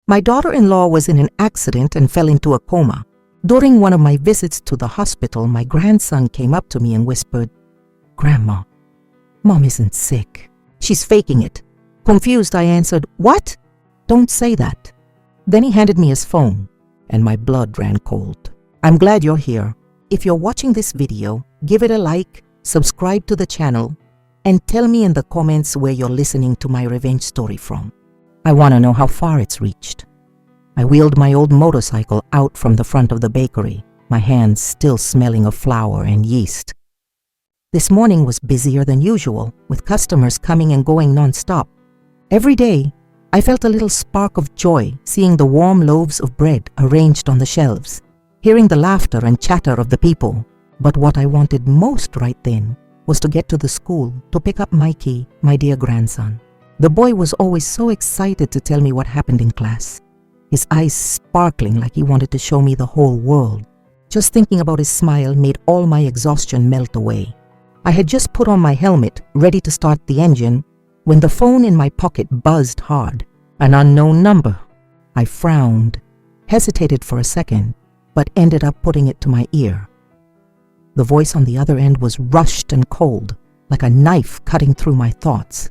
My daughter-in-law was in an accident and fell into a coma. During one of my visits to the hospital, my grandson came up to me and whispered, "Grandma, Mom isn't sick. She's faking it." Confused, I answered, "What? Don't say that." Then he handed me his phone, and my blood ran cold. I'm glad you're here. If you're watching this video, give it a like, subscribe to the channel, and tell me in the comments where you're listening to my revenge story from. I want to know how far it's reached. I wheeled my old motorcycle out from the front of the bakery, my hands still smelling of flour and yeast. This morning was busier than usual, with customers coming and going non-stop. Every day, I felt a little spark of joy seeing the warm loaves of bread arranged on the shelves, hearing the laughter and chatter of the people. But what I wanted most right then was to get to the school to pick up Mikey, my dear grandson. The boy was always so excited to tell me what happened in class, his eyes sparkling like he wanted to show me the whole world. Just thinking about his smile made all my exhaustion melt away. I had just put on my helmet, ready to start the engine, when the phone in my pocket buzzed hard. An unknown number. I frowned, hesitated for a second, but ended up putting it to my ear. The voice on the other end was rushed and cold, like a knife cutting through my thoughts.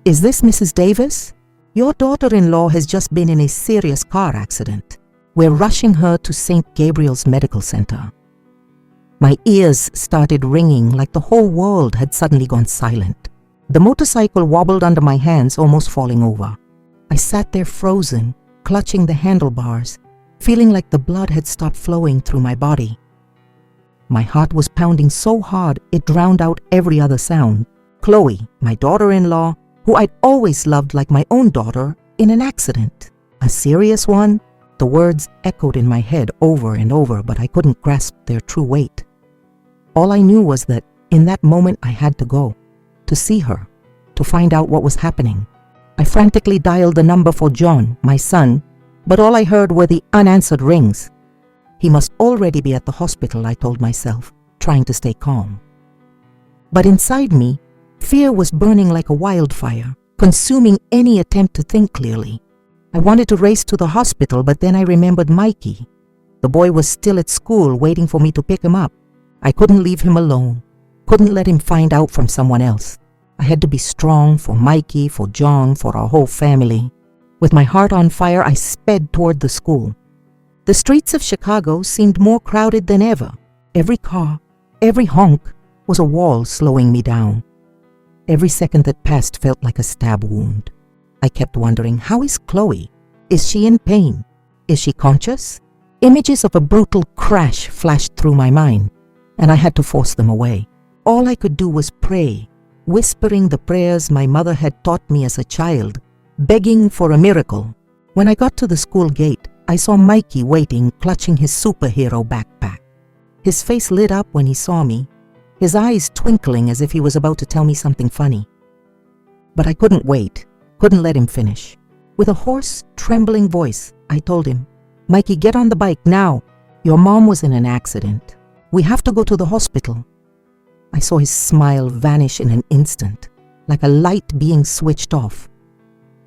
"Is this Mrs. Davis? Your daughter-in-law has just been in a serious car accident. We're rushing her to St. Gabriel's Medical Center." My ears started ringing like the whole world had suddenly gone silent. The motorcycle wobbled under my hands, almost falling over. I sat there frozen, clutching the handlebars, feeling like the blood had stopped flowing through my body. My heart was pounding so hard it drowned out every other sound. Chloe, my daughter-in-law, who I'd always loved like my own daughter, in an accident. A serious one? The words echoed in my head over and over, but I couldn't grasp their true weight. All I knew was that in that moment I had to go, to see her, to find out what was happening. I frantically dialed the number for John, my son, but all I heard were the unanswered rings. He must already be at the hospital, I told myself, trying to stay calm. But inside me, fear was burning like a wildfire, consuming any attempt to think clearly. I wanted to race to the hospital, but then I remembered Mikey. The boy was still at school waiting for me to pick him up. I couldn't leave him alone, couldn't let him find out from someone else. I had to be strong for Mikey, for John, for our whole family. With my heart on fire, I sped toward the school. The streets of Chicago seemed more crowded than ever. Every car, every honk was a wall slowing me down. Every second that passed felt like a stab wound. I kept wondering, how is Chloe? Is she in pain? Is she conscious? Images of a brutal crash flashed through my mind, and I had to force them away. All I could do was pray, whispering the prayers my mother had taught me as a child, begging for a miracle. When I got to the school gate, I saw Mikey waiting, clutching his superhero backpack. His face lit up when he saw me, his eyes twinkling as if he was about to tell me something funny. But I couldn't wait, couldn't let him finish. With a hoarse, trembling voice, I told him, "Mikey, get on the bike now. Your mom was in an accident. We have to go to the hospital." I saw his smile vanish in an instant, like a light being switched off.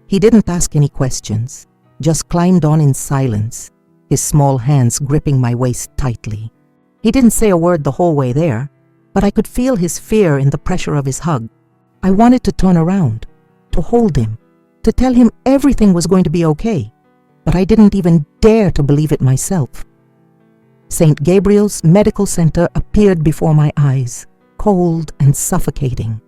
He didn't ask any questions, just climbed on in silence, his small hands gripping my waist tightly. He didn't say a word the whole way there, but I could feel his fear in the pressure of his hug. I wanted to turn around, to hold him, to tell him everything was going to be okay, but I didn't even dare to believe it myself. St. Gabriel's Medical Center appeared before my eyes, cold and suffocating.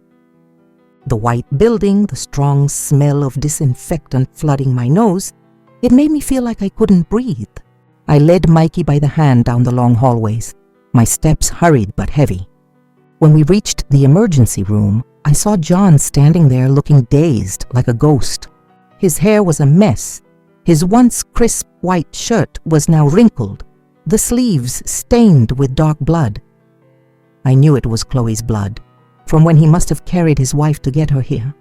The white building, the strong smell of disinfectant flooding my nose, it made me feel like I couldn't breathe. I led Mikey by the hand down the long hallways, my steps hurried but heavy. When we reached the emergency room, I saw John standing there looking dazed like a ghost. His hair was a mess. His once crisp white shirt was now wrinkled, the sleeves stained with dark blood. I knew it was Chloe's blood, from when he must have carried his wife to get her here.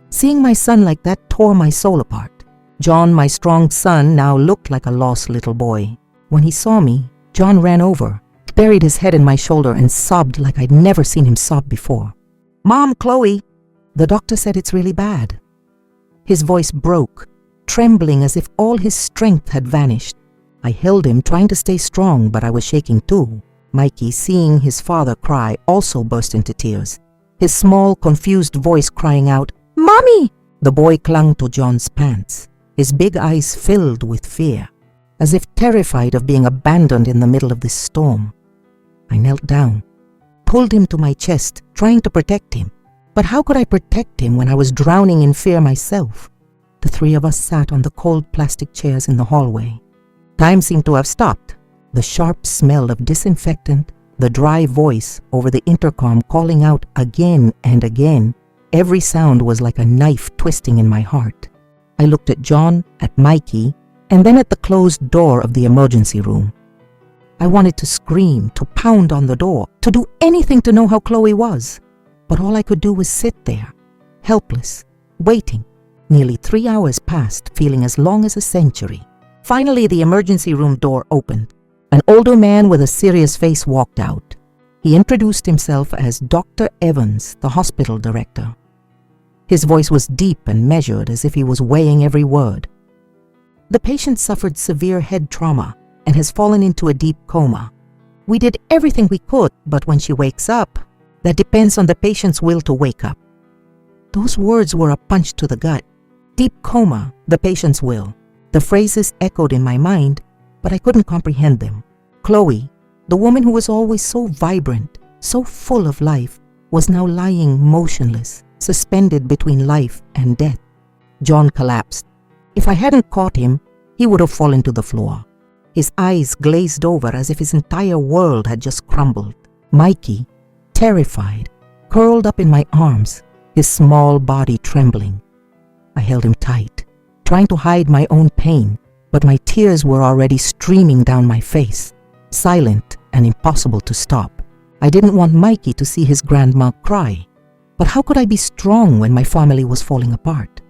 Seeing my son like that tore my soul apart. John, my strong son, now looked like a lost little boy. When he saw me, John ran over, buried his head in my shoulder and sobbed like I'd never seen him sob before. "Mom, Chloe, the doctor said it's really bad." His voice broke, trembling as if all his strength had vanished. I held him, trying to stay strong, but I was shaking too. Mikey, seeing his father cry, also burst into tears, his small, confused voice crying out, "Mommy!" The boy clung to John's pants, his big eyes filled with fear, as if terrified of being abandoned in the middle of this storm. I knelt down, pulled him to my chest, trying to protect him. But how could I protect him when I was drowning in fear myself? The three of us sat on the cold plastic chairs in the hallway. Time seemed to have stopped. The sharp smell of disinfectant, the dry voice over the intercom calling out again and again. Every sound was like a knife twisting in my heart. I looked at John, at Mikey, and then at the closed door of the emergency room. I wanted to scream, to pound on the door, to do anything to know how Chloe was. But all I could do was sit there, helpless, waiting. Nearly 3 hours passed, feeling as long as a century. Finally, the emergency room door opened. An older man with a serious face walked out. He introduced himself as Dr. Evans, the hospital director. His voice was deep and measured, as if he was weighing every word. The patient suffered severe head trauma and has fallen into a deep coma. We did everything we could, but when she wakes up, that depends on the patient's will to wake up. Those words were a punch to the gut. Deep coma, the patient's will. The phrases echoed in my mind, but I couldn't comprehend them. Chloe, the woman who was always so vibrant, so full of life, was now lying motionless, suspended between life and death. John collapsed. If I hadn't caught him, he would have fallen to the floor. His eyes glazed over as if his entire world had just crumbled. Mikey, terrified, curled up in my arms, his small body trembling. I held him tight, trying to hide my own pain, but my tears were already streaming down my face, silent and impossible to stop. I didn't want Mikey to see his grandma cry, but how could I be strong when my family was falling apart?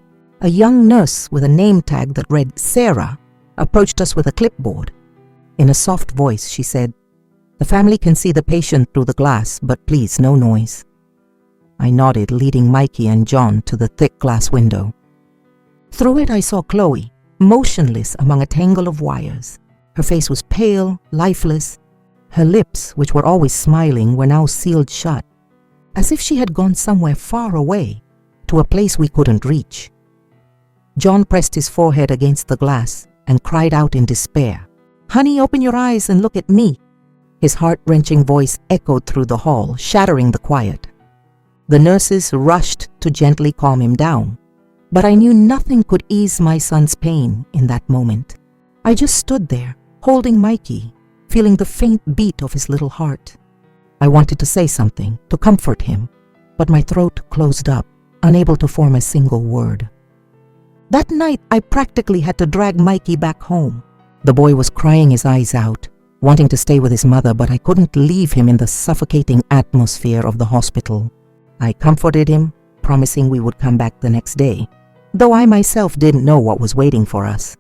A young nurse with a name tag that read Sarah approached us with a clipboard. In a soft voice, she said, "The family can see the patient through the glass, but please, no noise." I nodded, leading Mikey and John to the thick glass window. Through it, I saw Chloe, motionless among a tangle of wires. Her face was pale, lifeless. Her lips, which were always smiling, were now sealed shut, as if she had gone somewhere far away, to a place we couldn't reach. John pressed his forehead against the glass and cried out in despair, "Honey, open your eyes and look at me." His heart-wrenching voice echoed through the hall, shattering the quiet. The nurses rushed to gently calm him down, but I knew nothing could ease my son's pain in that moment. I just stood there, holding Mikey, feeling the faint beat of his little heart. I wanted to say something, to comfort him, but my throat closed up, unable to form a single word. That night, I practically had to drag Mikey back home. The boy was crying his eyes out, wanting to stay with his mother, but I couldn't leave him in the suffocating atmosphere of the hospital. I comforted him, promising we would come back the next day, though I myself didn't know what was waiting for us.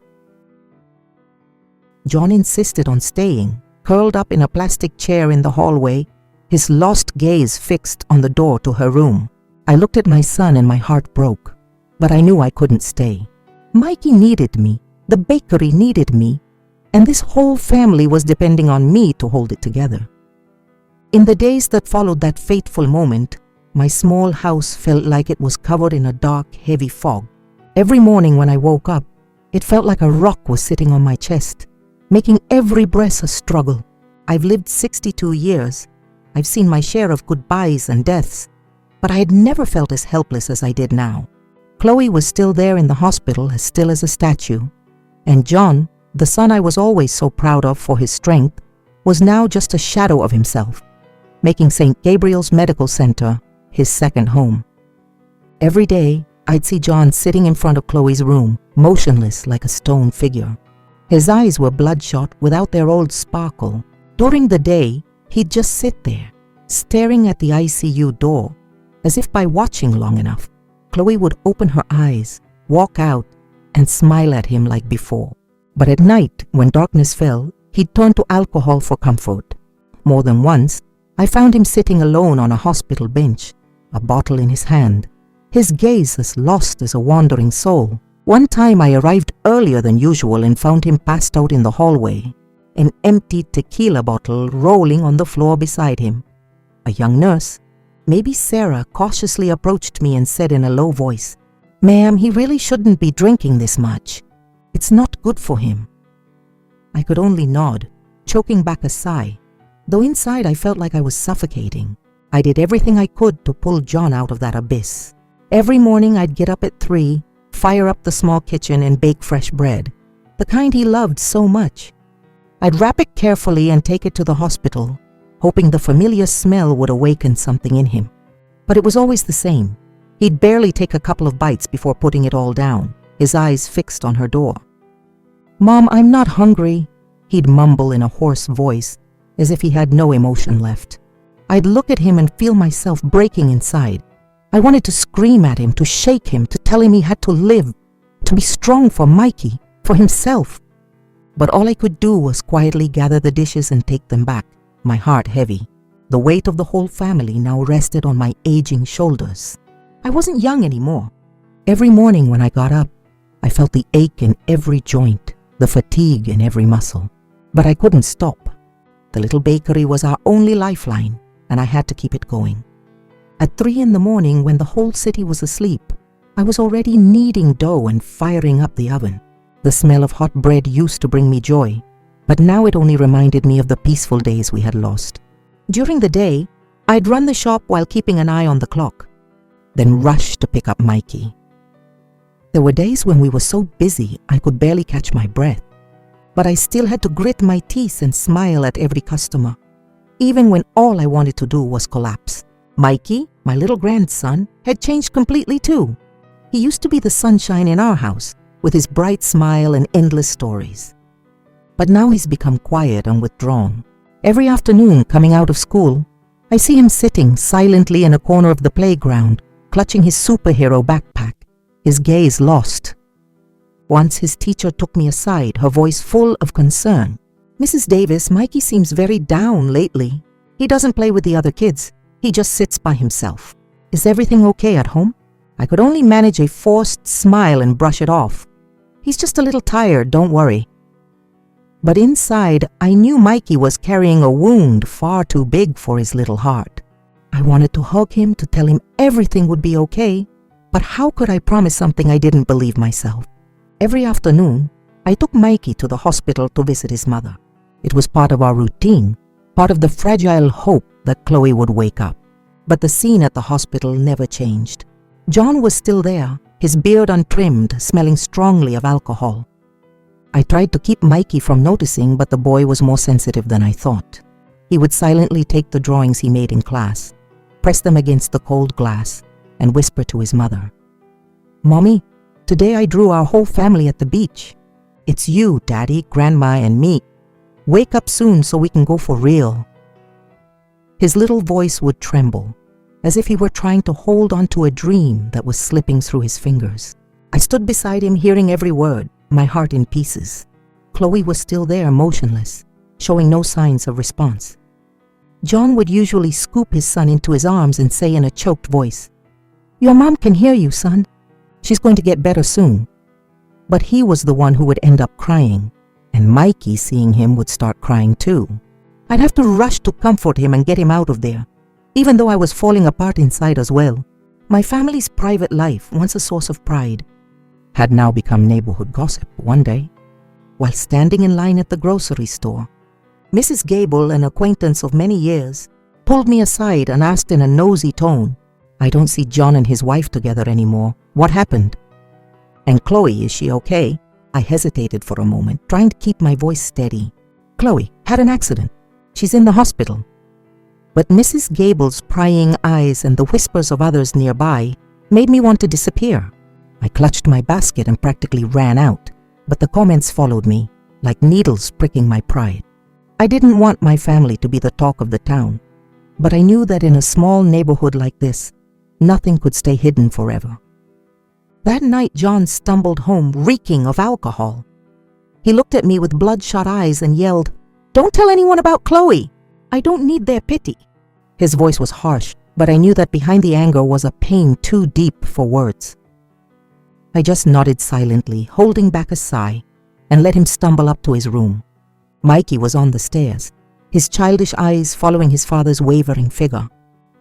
John insisted on staying, curled up in a plastic chair in the hallway, his lost gaze fixed on the door to her room. I looked at my son and my heart broke, but I knew I couldn't stay. Mikey needed me, the bakery needed me, and this whole family was depending on me to hold it together. In the days that followed that fateful moment, my small house felt like it was covered in a dark, heavy fog. Every morning when I woke up, it felt like a rock was sitting on my chest, making every breath a struggle. I've lived 62 years. I've seen my share of goodbyes and deaths, but I had never felt as helpless as I did now. Chloe was still there in the hospital, as still as a statue, and John, the son I was always so proud of for his strength, was now just a shadow of himself, making St. Gabriel's Medical Center his second home. Every day, I'd see John sitting in front of Chloe's room, motionless like a stone figure. His eyes were bloodshot without their old sparkle. During the day, he'd just sit there, staring at the ICU door, as if by watching long enough, Chloe would open her eyes, walk out, and smile at him like before. But at night, when darkness fell, he'd turn to alcohol for comfort. More than once, I found him sitting alone on a hospital bench, a bottle in his hand, his gaze as lost as a wandering soul. One time I arrived earlier than usual and found him passed out in the hallway, an empty tequila bottle rolling on the floor beside him. A young nurse, maybe Sarah, cautiously approached me and said in a low voice, "Ma'am, he really shouldn't be drinking this much. It's not good for him." I could only nod, choking back a sigh, though inside I felt like I was suffocating. I did everything I could to pull John out of that abyss. Every morning I'd get up at 3, fire up the small kitchen and bake fresh bread, the kind he loved so much. I'd wrap it carefully and take it to the hospital, hoping the familiar smell would awaken something in him. But it was always the same. He'd barely take a couple of bites before putting it all down, his eyes fixed on her door. "Mom, I'm not hungry," he'd mumble in a hoarse voice, as if he had no emotion left. I'd look at him and feel myself breaking inside. I wanted to scream at him, to shake him, to tell him he had to live, to be strong for Mikey, for himself. But all I could do was quietly gather the dishes and take them back, my heart heavy. The weight of the whole family now rested on my aging shoulders. I wasn't young anymore. Every morning when I got up, I felt the ache in every joint, the fatigue in every muscle. But I couldn't stop. The little bakery was our only lifeline, and I had to keep it going. At 3 in the morning, when the whole city was asleep, I was already kneading dough and firing up the oven. The smell of hot bread used to bring me joy, but now it only reminded me of the peaceful days we had lost. During the day, I'd run the shop while keeping an eye on the clock, then rush to pick up Mikey. There were days when we were so busy I could barely catch my breath, but I still had to grit my teeth and smile at every customer, even when all I wanted to do was collapse. Mikey, my little grandson, had changed completely too. He used to be the sunshine in our house, with his bright smile and endless stories. But now he's become quiet and withdrawn. Every afternoon, coming out of school, I see him sitting silently in a corner of the playground, clutching his superhero backpack, his gaze lost. Once his teacher took me aside, her voice full of concern. "Mrs. Davis, Mikey seems very down lately. He doesn't play with the other kids. He just sits by himself. Is everything okay at home?" I could only manage a forced smile and brush it off. "He's just a little tired, don't worry." But inside, I knew Mikey was carrying a wound far too big for his little heart. I wanted to hug him, to tell him everything would be okay, but how could I promise something I didn't believe myself? Every afternoon, I took Mikey to the hospital to visit his mother. It was part of our routine, part of the fragile hope that Chloe would wake up. But the scene at the hospital never changed. John was still there, his beard untrimmed, smelling strongly of alcohol. I tried to keep Mikey from noticing, but the boy was more sensitive than I thought. He would silently take the drawings he made in class, press them against the cold glass, and whisper to his mother, "Mommy, today I drew our whole family at the beach. It's you, Daddy, Grandma, and me. Wake up soon so we can go for real." His little voice would tremble, as if he were trying to hold on to a dream that was slipping through his fingers. I stood beside him, hearing every word, my heart in pieces. Chloe was still there, motionless, showing no signs of response. John would usually scoop his son into his arms and say in a choked voice, "Your mom can hear you, son. She's going to get better soon." But he was the one who would end up crying, and Mikey, seeing him, would start crying too. I'd have to rush to comfort him and get him out of there, even though I was falling apart inside as well. My family's private life, once a source of pride, had now become neighborhood gossip. One day, while standing in line at the grocery store, Mrs. Gable, an acquaintance of many years, pulled me aside and asked in a nosy tone, "I don't see John and his wife together anymore. What happened? And Chloe, is she okay?" I hesitated for a moment, trying to keep my voice steady. "Chloe had an accident. She's in the hospital." But Mrs. Gable's prying eyes and the whispers of others nearby made me want to disappear. I clutched my basket and practically ran out, but the comments followed me, like needles pricking my pride. I didn't want my family to be the talk of the town, but I knew that in a small neighborhood like this, nothing could stay hidden forever. That night, John stumbled home reeking of alcohol. He looked at me with bloodshot eyes and yelled, "Don't tell anyone about Chloe. I don't need their pity." His voice was harsh, but I knew that behind the anger was a pain too deep for words. I just nodded silently, holding back a sigh, and let him stumble up to his room. Mikey was on the stairs, his childish eyes following his father's wavering figure.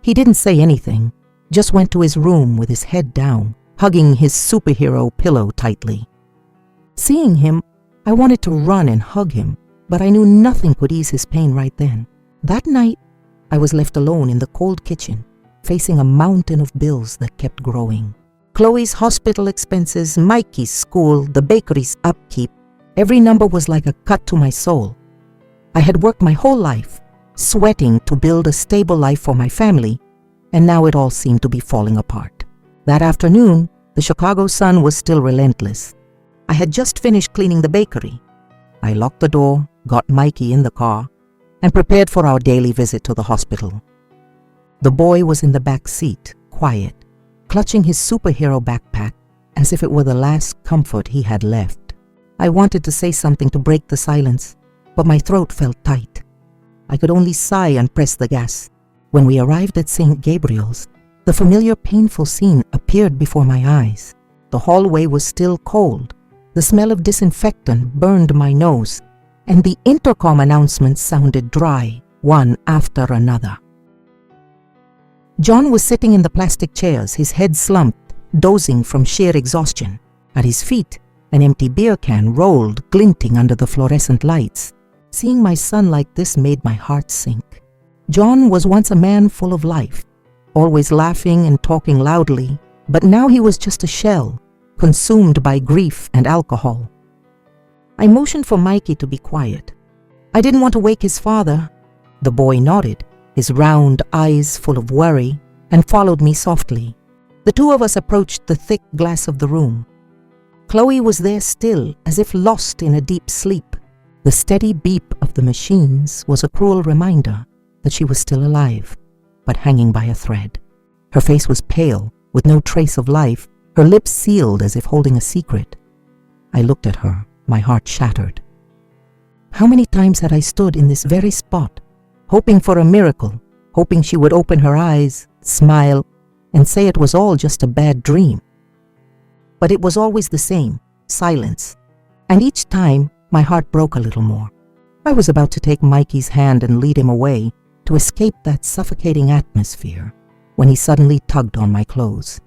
He didn't say anything, just went to his room with his head down, hugging his superhero pillow tightly. Seeing him, I wanted to run and hug him, but I knew nothing could ease his pain right then. That night, I was left alone in the cold kitchen, facing a mountain of bills that kept growing. Chloe's hospital expenses, Mikey's school, the bakery's upkeep, every number was like a cut to my soul. I had worked my whole life, sweating to build a stable life for my family, and now it all seemed to be falling apart. That afternoon, the Chicago sun was still relentless. I had just finished cleaning the bakery. I locked the door, got Mikey in the car, and prepared for our daily visit to the hospital. The boy was in the back seat, quiet, clutching his superhero backpack as if it were the last comfort he had left. I wanted to say something to break the silence, but my throat felt tight. I could only sigh and press the gas. When we arrived at St. Gabriel's, the familiar painful scene appeared before my eyes. The hallway was still cold. The smell of disinfectant burned my nose, and the intercom announcements sounded dry, one after another. John was sitting in the plastic chairs, his head slumped, dozing from sheer exhaustion. At his feet, an empty beer can rolled, glinting under the fluorescent lights. Seeing my son like this made my heart sink. John was once a man full of life, always laughing and talking loudly, but now he was just a shell, consumed by grief and alcohol. I motioned for Mikey to be quiet. I didn't want to wake his father. The boy nodded, his round eyes full of worry, and followed me softly. The two of us approached the thick glass of the room. Chloe was there still, as if lost in a deep sleep. The steady beep of the machines was a cruel reminder that she was still alive, but hanging by a thread. Her face was pale, with no trace of life, her lips sealed as if holding a secret. I looked at her, my heart shattered. How many times had I stood in this very spot, hoping for a miracle, hoping she would open her eyes, smile, and say it was all just a bad dream. But it was always the same, silence, and each time my heart broke a little more. I was about to take Mikey's hand and lead him away to escape that suffocating atmosphere when he suddenly tugged on my clothes.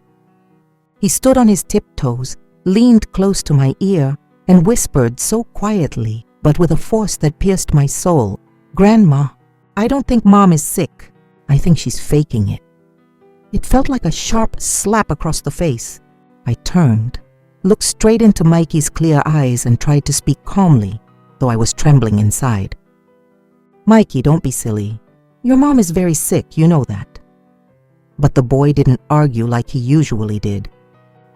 He stood on his tiptoes, leaned close to my ear, and whispered so quietly, but with a force that pierced my soul, "Grandma, I don't think Mom is sick. I think she's faking it." It felt like a sharp slap across the face. I turned, looked straight into Mikey's clear eyes and tried to speak calmly, though I was trembling inside. "Mikey, don't be silly. Your mom is very sick, you know that." But the boy didn't argue like he usually did.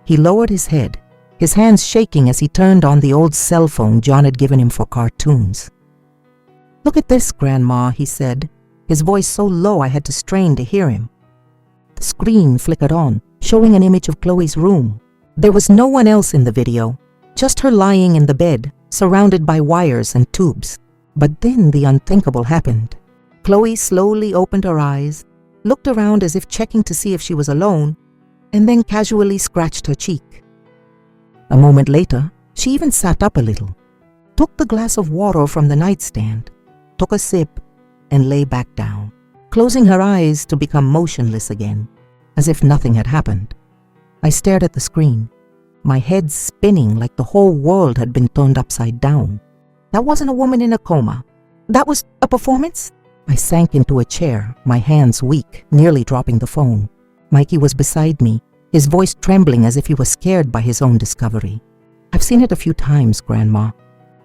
He lowered his head, his hands shaking as he turned on the old cell phone John had given him for cartoons. "Look at this, Grandma," he said, his voice so low I had to strain to hear him. The screen flickered on, showing an image of Chloe's room. There was no one else in the video, just her lying in the bed, surrounded by wires and tubes. But then the unthinkable happened. Chloe slowly opened her eyes, looked around as if checking to see if she was alone, and then casually scratched her cheek. A moment later, she even sat up a little, took the glass of water from the nightstand, took a sip, and lay back down, closing her eyes to become motionless again, as if nothing had happened. I stared at the screen, my head spinning like the whole world had been turned upside down. That wasn't a woman in a coma. That was a performance? I sank into a chair, my hands weak, nearly dropping the phone. Mikey was beside me, his voice trembling as if he was scared by his own discovery. "I've seen it a few times, Grandma.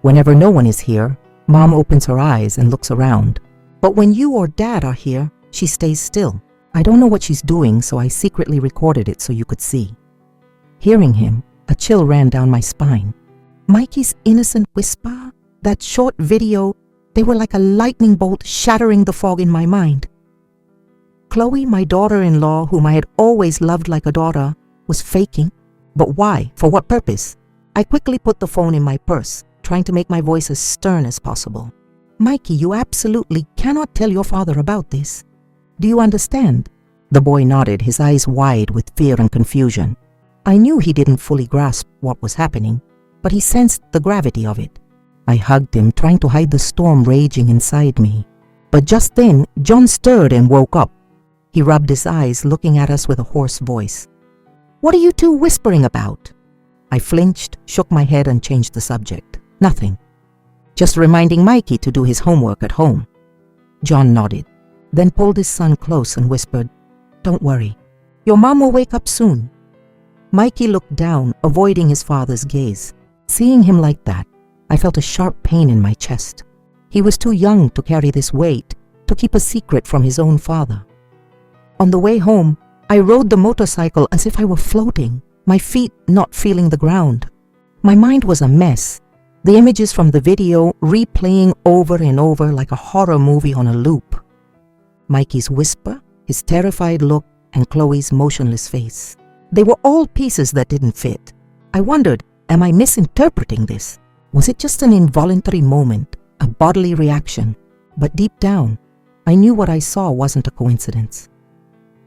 Whenever no one is here, Mom opens her eyes and looks around. But when you or Dad are here, she stays still. I don't know what she's doing, so I secretly recorded it so you could see." Hearing him, a chill ran down my spine. Mikey's innocent whisper, that short video, they were like a lightning bolt shattering the fog in my mind. Chloe, my daughter-in-law, whom I had always loved like a daughter, was faking. But why? For what purpose? I quickly put the phone in my purse, trying to make my voice as stern as possible. "Mikey, you absolutely cannot tell your father about this. Do you understand?" The boy nodded, his eyes wide with fear and confusion. I knew he didn't fully grasp what was happening, but he sensed the gravity of it. I hugged him, trying to hide the storm raging inside me. But just then, John stirred and woke up. He rubbed his eyes, looking at us with a hoarse voice. "What are you two whispering about?" I flinched, shook my head, and changed the subject. "Nothing. Just reminding Mikey to do his homework at home." John nodded, then pulled his son close and whispered, "Don't worry. Your mom will wake up soon." Mikey looked down, avoiding his father's gaze. Seeing him like that, I felt a sharp pain in my chest. He was too young to carry this weight, to keep a secret from his own father. On the way home, I rode the motorcycle as if I were floating, my feet not feeling the ground. My mind was a mess, the images from the video replaying over and over like a horror movie on a loop. Mikey's whisper, his terrified look, and Chloe's motionless face. They were all pieces that didn't fit. I wondered, am I misinterpreting this? Was it just an involuntary moment, a bodily reaction? But deep down, I knew what I saw wasn't a coincidence.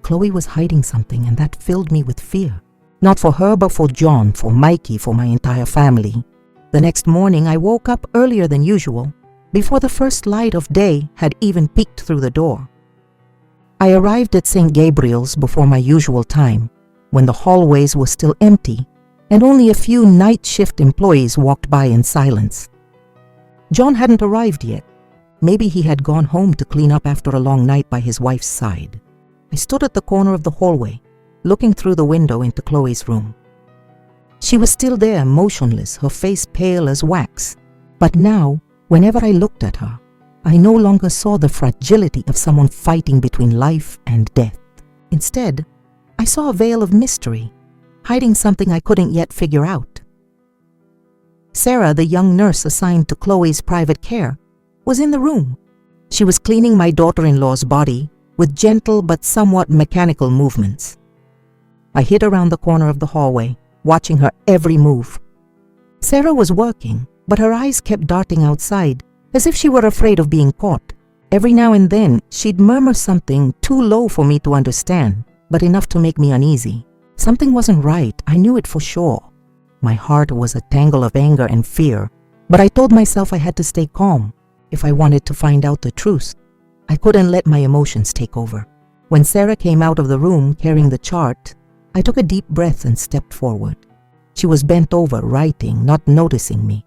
Chloe was hiding something, and that filled me with fear. Not for her, but for John, for Mikey, for my entire family. The next morning, I woke up earlier than usual, before the first light of day had even peeked through the door. I arrived at St. Gabriel's before my usual time, when the hallways were still empty, and only a few night shift employees walked by in silence. John hadn't arrived yet. Maybe he had gone home to clean up after a long night by his wife's side. I stood at the corner of the hallway, looking through the window into Chloe's room. She was still there, motionless, her face pale as wax. But now, whenever I looked at her, I no longer saw the fragility of someone fighting between life and death. Instead, I saw a veil of mystery, hiding something I couldn't yet figure out. Sarah, the young nurse assigned to Chloe's private care, was in the room. She was cleaning my daughter-in-law's body with gentle but somewhat mechanical movements. I hid around the corner of the hallway, watching her every move. Sarah was working, but her eyes kept darting outside, as if she were afraid of being caught. Every now and then, she'd murmur something too low for me to understand, but enough to make me uneasy. Something wasn't right, I knew it for sure. My heart was a tangle of anger and fear, but I told myself I had to stay calm. If I wanted to find out the truth, I couldn't let my emotions take over. When Sarah came out of the room carrying the chart, I took a deep breath and stepped forward. She was bent over, writing, not noticing me.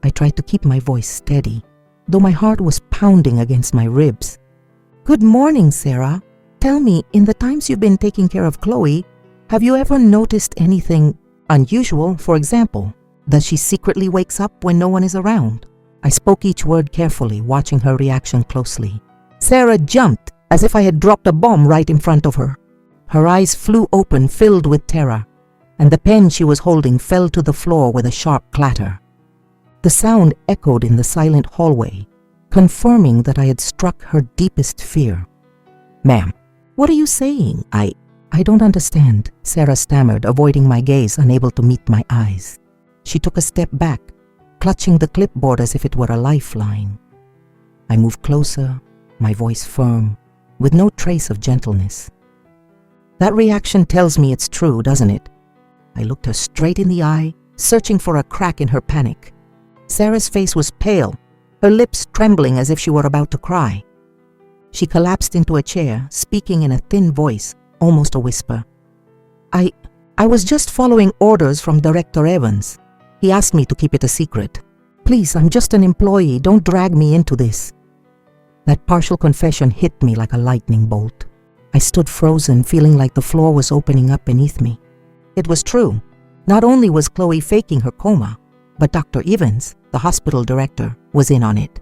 I tried to keep my voice steady, though my heart was pounding against my ribs. "Good morning, Sarah. Tell me, in the times you've been taking care of Chloe, have you ever noticed anything unusual? For example, that she secretly wakes up when no one is around?" I spoke each word carefully, watching her reaction closely. Sarah jumped, as if I had dropped a bomb right in front of her. Her eyes flew open, filled with terror, and the pen she was holding fell to the floor with a sharp clatter. The sound echoed in the silent hallway, confirming that I had struck her deepest fear. "Ma'am, what are you saying? I don't understand," Sarah stammered, avoiding my gaze, unable to meet my eyes. She took a step back, clutching the clipboard as if it were a lifeline. I moved closer, my voice firm, with no trace of gentleness. "That reaction tells me it's true, doesn't it?" I looked her straight in the eye, searching for a crack in her panic. Sarah's face was pale, her lips trembling as if she were about to cry. She collapsed into a chair, speaking in a thin voice, almost a whisper. I was just following orders from Director Evans. He asked me to keep it a secret. Please, I'm just an employee. Don't drag me into this." That partial confession hit me like a lightning bolt. I stood frozen, feeling like the floor was opening up beneath me. It was true. Not only was Chloe faking her coma, but Dr. Evans, the hospital director, was in on it.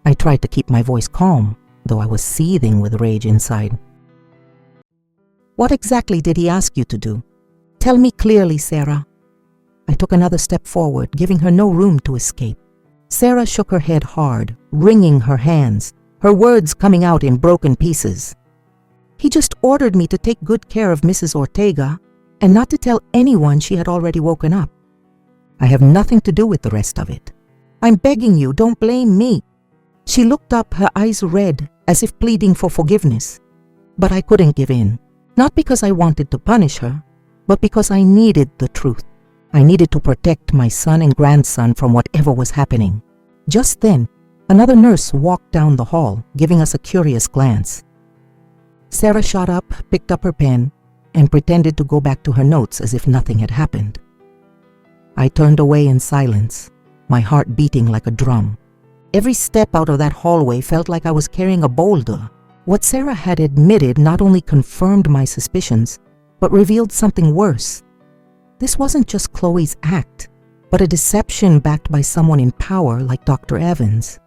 I tried to keep my voice calm, though I was seething with rage inside. "What exactly did he ask you to do? Tell me clearly, Sarah." I took another step forward, giving her no room to escape. Sarah shook her head hard, wringing her hands, her words coming out in broken pieces. "He just ordered me to take good care of Mrs. Ortega and not to tell anyone she had already woken up. I have nothing to do with the rest of it. I'm begging you, don't blame me." She looked up, her eyes red, as if pleading for forgiveness. But I couldn't give in. Not because I wanted to punish her, but because I needed the truth. I needed to protect my son and grandson from whatever was happening. Just then, another nurse walked down the hall, giving us a curious glance. Sarah shot up, picked up her pen, and pretended to go back to her notes as if nothing had happened. I turned away in silence, my heart beating like a drum. Every step out of that hallway felt like I was carrying a boulder. What Sarah had admitted not only confirmed my suspicions, but revealed something worse. This wasn't just Chloe's act, but a deception backed by someone in power like Dr. Evans.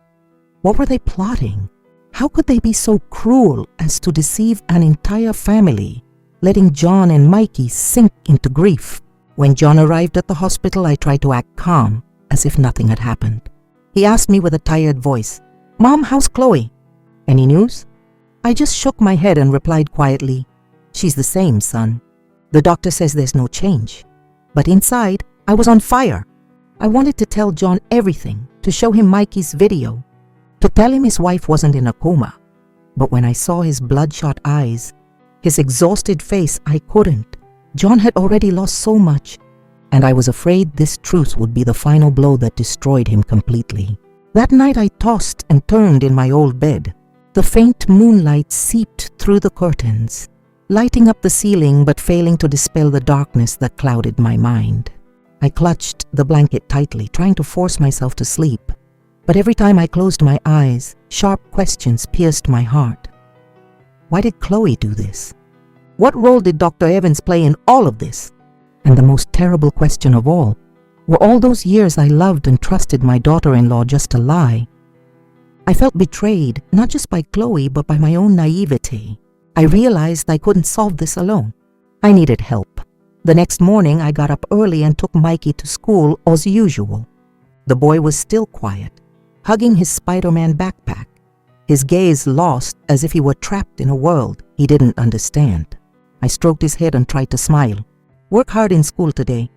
What were they plotting? How could they be so cruel as to deceive an entire family, letting John and Mikey sink into grief? When John arrived at the hospital, I tried to act calm, as if nothing had happened. He asked me with a tired voice, "Mom, how's Chloe? Any news?" I just shook my head and replied quietly, "She's the same, son. The doctor says there's no change." But inside, I was on fire. I wanted to tell John everything, to show him Mikey's video, to tell him his wife wasn't in a coma. But when I saw his bloodshot eyes, his exhausted face, I couldn't. John had already lost so much, and I was afraid this truth would be the final blow that destroyed him completely. That night I tossed and turned in my old bed. The faint moonlight seeped through the curtains, lighting up the ceiling but failing to dispel the darkness that clouded my mind. I clutched the blanket tightly, trying to force myself to sleep. But every time I closed my eyes, sharp questions pierced my heart. Why did Chloe do this? What role did Dr. Evans play in all of this? And the most terrible question of all, were all those years I loved and trusted my daughter-in-law just a lie? I felt betrayed, not just by Chloe, but by my own naivety. I realized I couldn't solve this alone. I needed help. The next morning, I got up early and took Mikey to school as usual. The boy was still quiet, hugging his Spider-Man backpack, his gaze lost as if he were trapped in a world he didn't understand. I stroked his head and tried to smile. "Work hard in school today.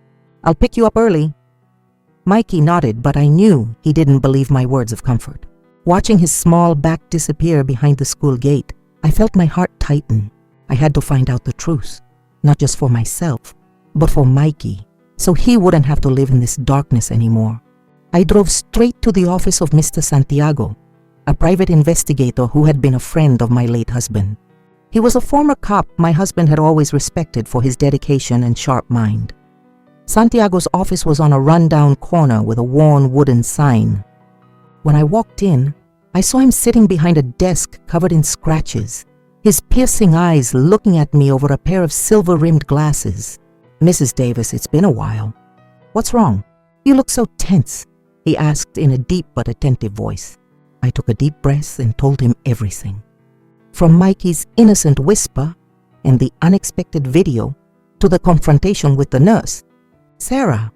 I'll pick you up early." Mikey nodded, but I knew he didn't believe my words of comfort. Watching his small back disappear behind the school gate, I felt my heart tighten. I had to find out the truth, not just for myself, but for Mikey, so he wouldn't have to live in this darkness anymore. I drove straight to the office of Mr. Santiago, a private investigator who had been a friend of my late husband. He was a former cop my husband had always respected for his dedication and sharp mind. Santiago's office was on a rundown corner with a worn wooden sign. When I walked in, I saw him sitting behind a desk covered in scratches, his piercing eyes looking at me over a pair of silver-rimmed glasses. "Mrs. Davis, it's been a while. What's wrong? You look so tense," he asked in a deep but attentive voice. I took a deep breath and told him everything. From Mikey's innocent whisper and the unexpected video to the confrontation with the nurse. "Sarah."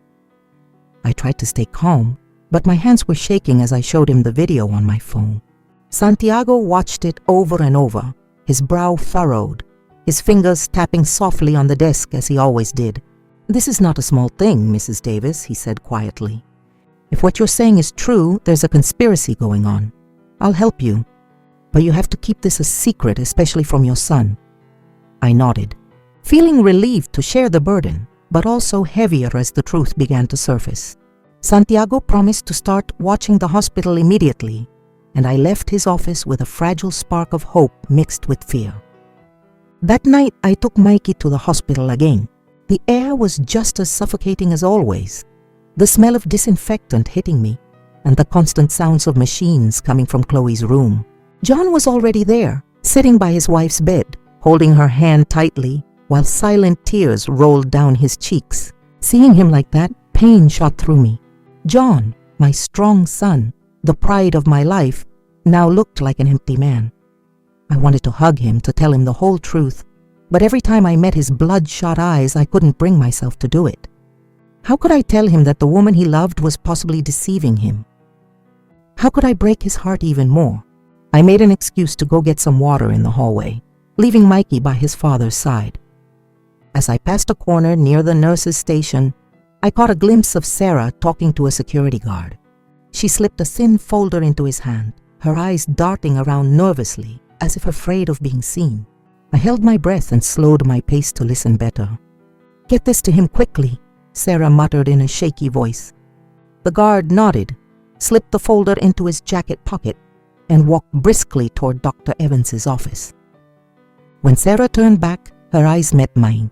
I tried to stay calm, but my hands were shaking as I showed him the video on my phone. Santiago watched it over and over, his brow furrowed, his fingers tapping softly on the desk as he always did. "This is not a small thing, Mrs. Davis," he said quietly. "If what you're saying is true, there's a conspiracy going on. I'll help you. But you have to keep this a secret, especially from your son." I nodded, feeling relieved to share the burden, but also heavier as the truth began to surface. Santiago promised to start watching the hospital immediately, and I left his office with a fragile spark of hope mixed with fear. That night, I took Mikey to the hospital again. The air was just as suffocating as always, the smell of disinfectant hitting me, and the constant sounds of machines coming from Chloe's room. John was already there, sitting by his wife's bed, holding her hand tightly, while silent tears rolled down his cheeks. Seeing him like that, pain shot through me. John, my strong son, the pride of my life, now looked like an empty man. I wanted to hug him, to tell him the whole truth, but every time I met his bloodshot eyes, I couldn't bring myself to do it. How could I tell him that the woman he loved was possibly deceiving him? How could I break his heart even more? I made an excuse to go get some water in the hallway, leaving Mikey by his father's side. As I passed a corner near the nurse's station, I caught a glimpse of Sarah talking to a security guard. She slipped a thin folder into his hand, her eyes darting around nervously, as if afraid of being seen. I held my breath and slowed my pace to listen better. "Get this to him quickly," Sarah muttered in a shaky voice. The guard nodded, slipped the folder into his jacket pocket, and walked briskly toward Dr. Evans's office. When Sarah turned back, her eyes met mine.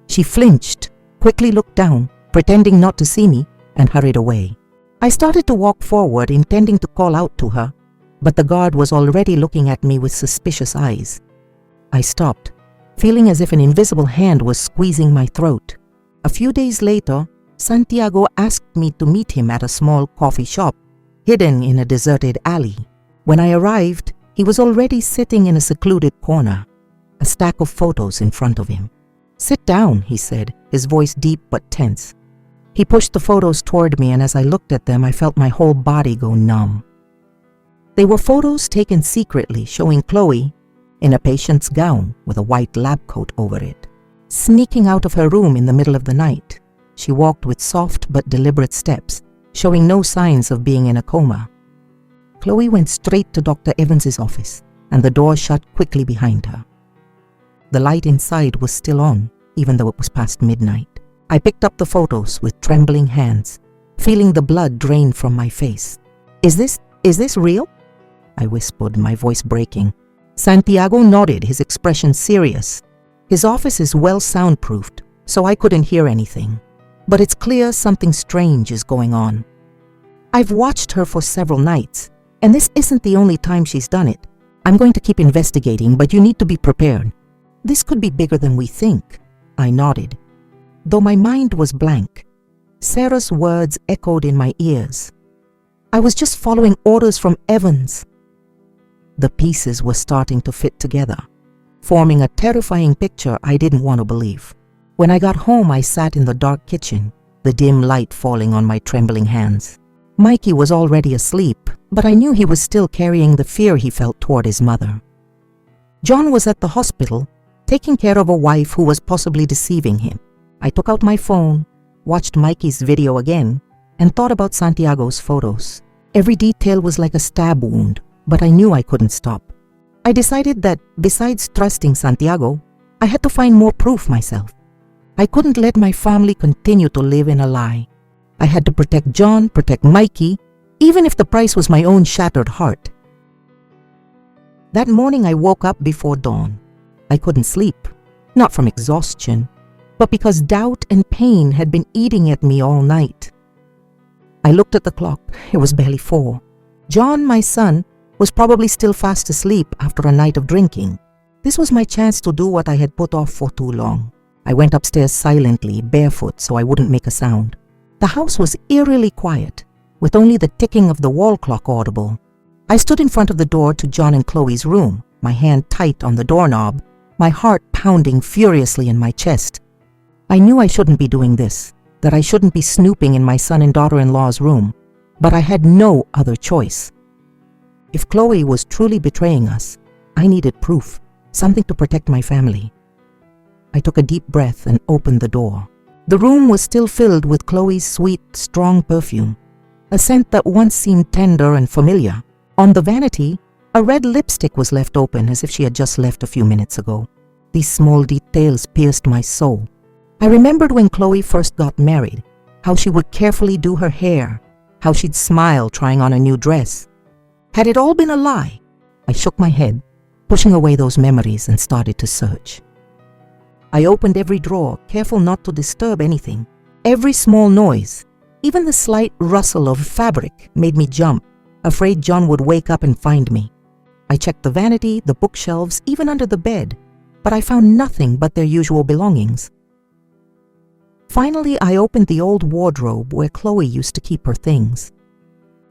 She flinched, quickly looked down, pretending not to see me, and hurried away. I started to walk forward, intending to call out to her, but the guard was already looking at me with suspicious eyes. I stopped, feeling as if an invisible hand was squeezing my throat. A few days later, Santiago asked me to meet him at a small coffee shop, hidden in a deserted alley. When I arrived, he was already sitting in a secluded corner, a stack of photos in front of him. "Sit down," he said, his voice deep but tense. He pushed the photos toward me, and as I looked at them, I felt my whole body go numb. They were photos taken secretly, showing Chloe, in a patient's gown with a white lab coat over it, sneaking out of her room in the middle of the night. She walked with soft but deliberate steps, showing no signs of being in a coma. Chloe went straight to Dr. Evans's office, and the door shut quickly behind her. The light inside was still on, even though it was past midnight. I picked up the photos with trembling hands, feeling the blood drain from my face. Is this real?" I whispered, my voice breaking. Santiago nodded, his expression serious. His office is well soundproofed, so I couldn't hear anything. But it's clear something strange is going on. I've watched her for several nights, and this isn't the only time she's done it. I'm going to keep investigating, but you need to be prepared. This could be bigger than we think." I nodded. Though my mind was blank, Sarah's words echoed in my ears. I was just following orders from Evans. The pieces were starting to fit together, forming a terrifying picture I didn't want to believe. When I got home, I sat in the dark kitchen, the dim light falling on my trembling hands. Mikey was already asleep, but I knew he was still carrying the fear he felt toward his mother. John was at the hospital, taking care of a wife who was possibly deceiving him. I took out my phone, watched Mikey's video again, and thought about Santiago's photos. Every detail was like a stab wound, but I knew I couldn't stop. I decided that, besides trusting Santiago, I had to find more proof myself. I couldn't let my family continue to live in a lie. I had to protect John, protect Mikey, even if the price was my own shattered heart. That morning I woke up before dawn. I couldn't sleep, not from exhaustion, but because doubt and pain had been eating at me all night. I looked at the clock. It was barely 4. John, my son, was probably still fast asleep after a night of drinking. This was my chance to do what I had put off for too long. I went upstairs silently, barefoot, so I wouldn't make a sound. The house was eerily quiet, with only the ticking of the wall clock audible. I stood in front of the door to John and Chloe's room, my hand tight on the doorknob, my heart pounding furiously in my chest. I knew I shouldn't be doing this, that I shouldn't be snooping in my son and daughter-in-law's room, but I had no other choice. If Chloe was truly betraying us, I needed proof, something to protect my family. I took a deep breath and opened the door. The room was still filled with Chloe's sweet, strong perfume, a scent that once seemed tender and familiar. On the vanity, a red lipstick was left open as if she had just left a few minutes ago. These small details pierced my soul. I remembered when Chloe first got married, how she would carefully do her hair, how she'd smile trying on a new dress. Had it all been a lie? I shook my head, pushing away those memories, and started to search. I opened every drawer, careful not to disturb anything. Every small noise, even the slight rustle of fabric, made me jump, afraid John would wake up and find me. I checked the vanity, the bookshelves, even under the bed, but I found nothing but their usual belongings. Finally, I opened the old wardrobe where Chloe used to keep her things.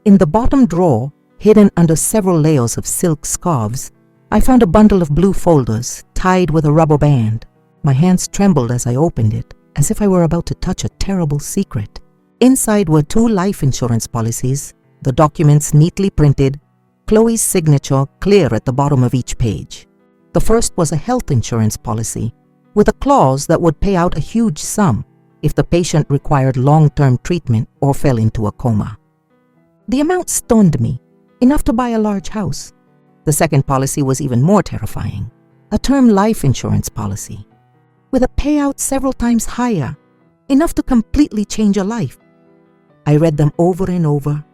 In the bottom drawer, hidden under several layers of silk scarves, I found a bundle of blue folders tied with a rubber band. My hands trembled as I opened it, as if I were about to touch a terrible secret. Inside were 2 life insurance policies, the documents neatly printed, Chloe's signature clear at the bottom of each page. The first was a health insurance policy, with a clause that would pay out a huge sum if the patient required long-term treatment or fell into a coma. The amount stunned me, enough to buy a large house. The second policy was even more terrifying, a term life insurance policy. with a payout several times higher, enough to completely change a life. I read them over and over,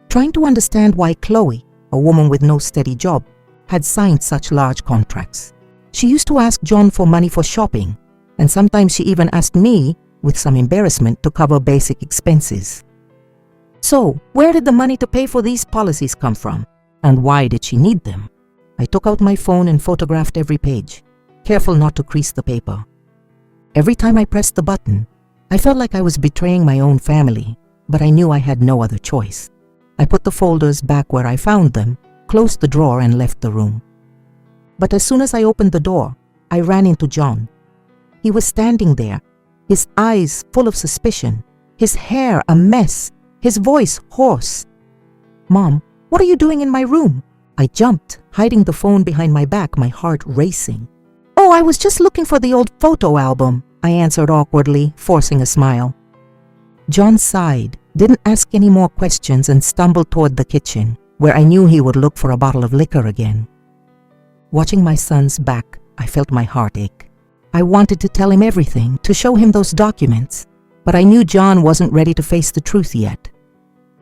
trying to understand why Chloe, a woman with no steady job, had signed such large contracts. She used to ask John for money for shopping, and sometimes she even asked me, with some embarrassment, to cover basic expenses. So, where did the money to pay for these policies come from? And why did she need them? I took out my phone and photographed every page, careful not to crease the paper. Every time I pressed the button, I felt like I was betraying my own family, but I knew I had no other choice. I put the folders back where I found them, closed the drawer, and left the room. But as soon as I opened the door, I ran into John. He was standing there, his eyes full of suspicion, his hair a mess, his voice hoarse. "Mom, what are you doing in my room?" I jumped, hiding the phone behind my back, my heart racing. "Oh, I was just looking for the old photo album," I answered awkwardly, forcing a smile. John sighed, didn't ask any more questions, and stumbled toward the kitchen, where I knew he would look for a bottle of liquor again. Watching my son's back, I felt my heart ache. I wanted to tell him everything, to show him those documents, but I knew John wasn't ready to face the truth yet.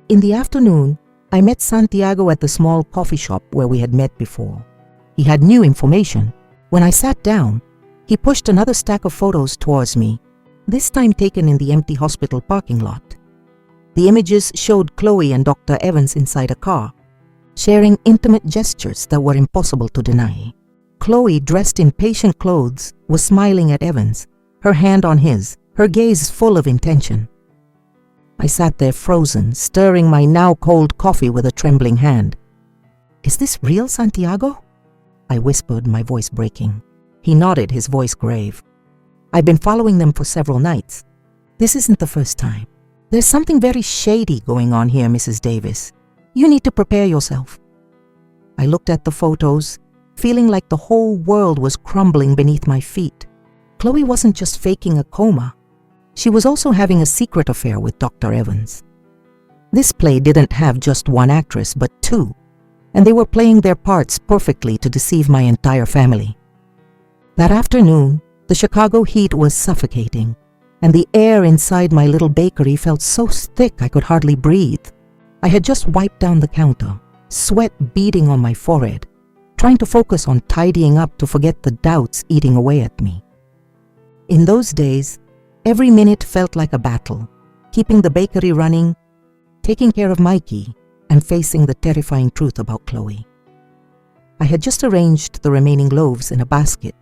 In the afternoon, I met Santiago at the small coffee shop where we had met before. He had new information. When I sat down, he pushed another stack of photos towards me, this time taken in the empty hospital parking lot. The images showed Chloe and Dr. Evans inside a car, sharing intimate gestures that were impossible to deny. Chloe, dressed in patient clothes, was smiling at Evans, her hand on his, her gaze full of intention. I sat there frozen, stirring my now cold coffee with a trembling hand. "Is this real, Santiago?" I whispered, my voice breaking. He nodded, his voice grave. "I've been following them for several nights. This isn't the first time. There's something very shady going on here, Mrs. Davis. You need to prepare yourself." I looked at the photos, feeling like the whole world was crumbling beneath my feet. Chloe wasn't just faking a coma. She was also having a secret affair with Dr. Evans. This play didn't have just one actress, but two, and they were playing their parts perfectly to deceive my entire family. That afternoon, the Chicago heat was suffocating, and the air inside my little bakery felt so thick I could hardly breathe. I had just wiped down the counter, sweat beading on my forehead, trying to focus on tidying up to forget the doubts eating away at me. In those days, every minute felt like a battle, keeping the bakery running, taking care of Mikey, and facing the terrifying truth about Chloe. I had just arranged the remaining loaves in a basket,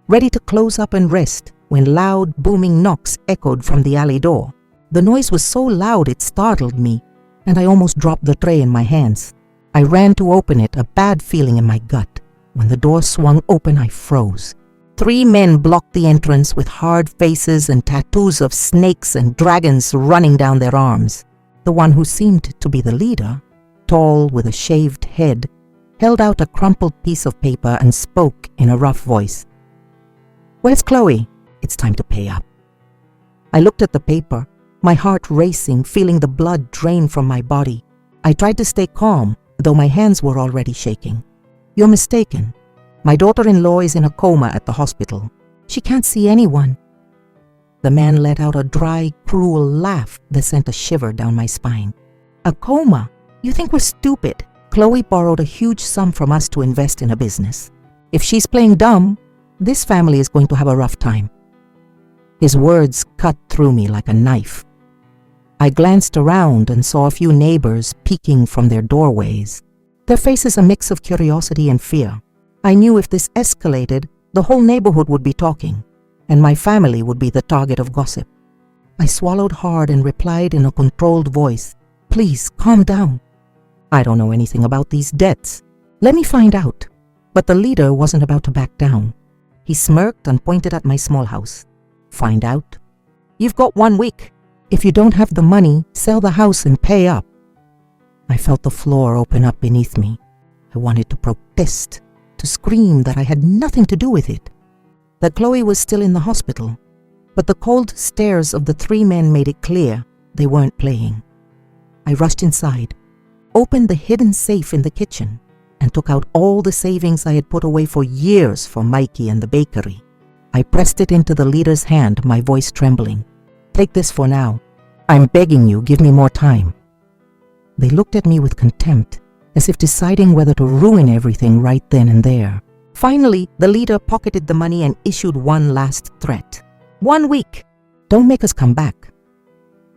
ready to close up and rest, when loud, booming knocks echoed from the alley door. The noise was so loud it startled me, and I almost dropped the tray in my hands. I ran to open it, a bad feeling in my gut. When the door swung open, I froze. 3 men blocked the entrance with hard faces and tattoos of snakes and dragons running down their arms. The one who seemed to be the leader, tall with a shaved head, held out a crumpled piece of paper and spoke in a rough voice. "Where's Chloe? It's time to pay up." I looked at the paper, my heart racing, feeling the blood drain from my body. I tried to stay calm, though my hands were already shaking. "You're mistaken. My daughter-in-law is in a coma at the hospital. She can't see anyone." The man let out a dry, cruel laugh that sent a shiver down my spine. "A coma? You think we're stupid? Chloe borrowed a huge sum from us to invest in a business. If she's playing dumb, this family is going to have a rough time." His words cut through me like a knife. I glanced around and saw a few neighbors peeking from their doorways, their faces a mix of curiosity and fear. I knew if this escalated, the whole neighborhood would be talking, and my family would be the target of gossip. I swallowed hard and replied in a controlled voice, "Please, calm down. I don't know anything about these debts. Let me find out." But the leader wasn't about to back down. He smirked and pointed at my small house. "Find out? You've got 1 week. If you don't have the money, sell the house and pay up." I felt the floor open up beneath me. I wanted to protest, to scream that I had nothing to do with it, that Chloe was still in the hospital. But the cold stares of the 3 men made it clear they weren't playing. I rushed inside, opened the hidden safe in the kitchen, and took out all the savings I had put away for years for Mikey and the bakery. I pressed it into the leader's hand, my voice trembling. "Take this for now. I'm begging you, give me more time." They looked at me with contempt, as if deciding whether to ruin everything right then and there. Finally, the leader pocketed the money and issued one last threat. "1 week. Don't make us come back."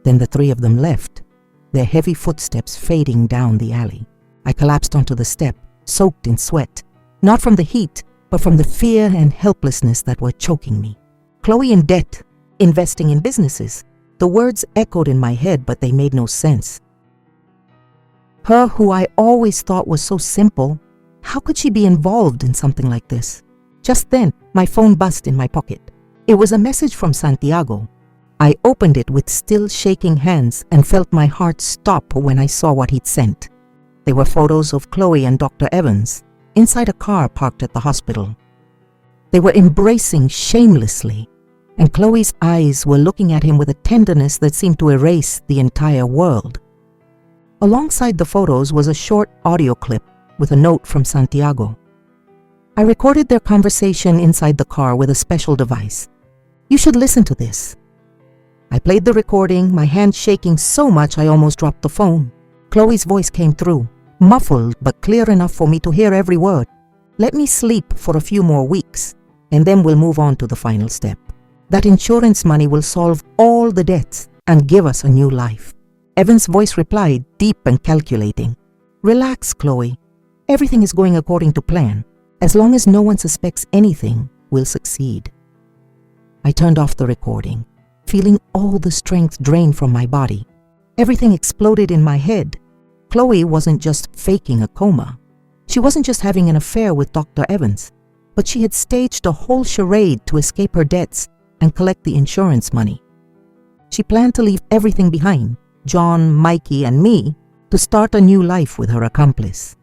Then the three of them left, their heavy footsteps fading down the alley. I collapsed onto the step, soaked in sweat, not from the heat, but from the fear and helplessness that were choking me. Chloe in debt, investing in businesses. The words echoed in my head, but they made no sense. Her who I always thought was so simple, how could she be involved in something like this? Just then, my phone buzzed in my pocket. It was a message from Santiago. I opened it with still shaking hands and felt my heart stop when I saw what he'd sent. They were photos of Chloe and Dr. Evans inside a car parked at the hospital. They were embracing shamelessly, and Chloe's eyes were looking at him with a tenderness that seemed to erase the entire world. Alongside the photos was a short audio clip with a note from Santiago. I recorded their conversation inside the car with a special device. "You should listen to this." I played the recording, my hand shaking so much I almost dropped the phone. Chloe's voice came through, muffled but clear enough for me to hear every word. "Let me sleep for a few more weeks, and then we'll move on to the final step. That insurance money will solve all the debts and give us a new life." Evan's voice replied, deep and calculating. "Relax, Chloe. Everything is going according to plan. As long as no one suspects anything, we'll succeed." I turned off the recording, feeling all the strength drain from my body. Everything exploded in my head. Chloe wasn't just faking a coma. She wasn't just having an affair with Dr. Evans, but she had staged a whole charade to escape her debts and collect the insurance money. She planned to leave everything behind, John, Mikey, and me, to start a new life with her accomplice.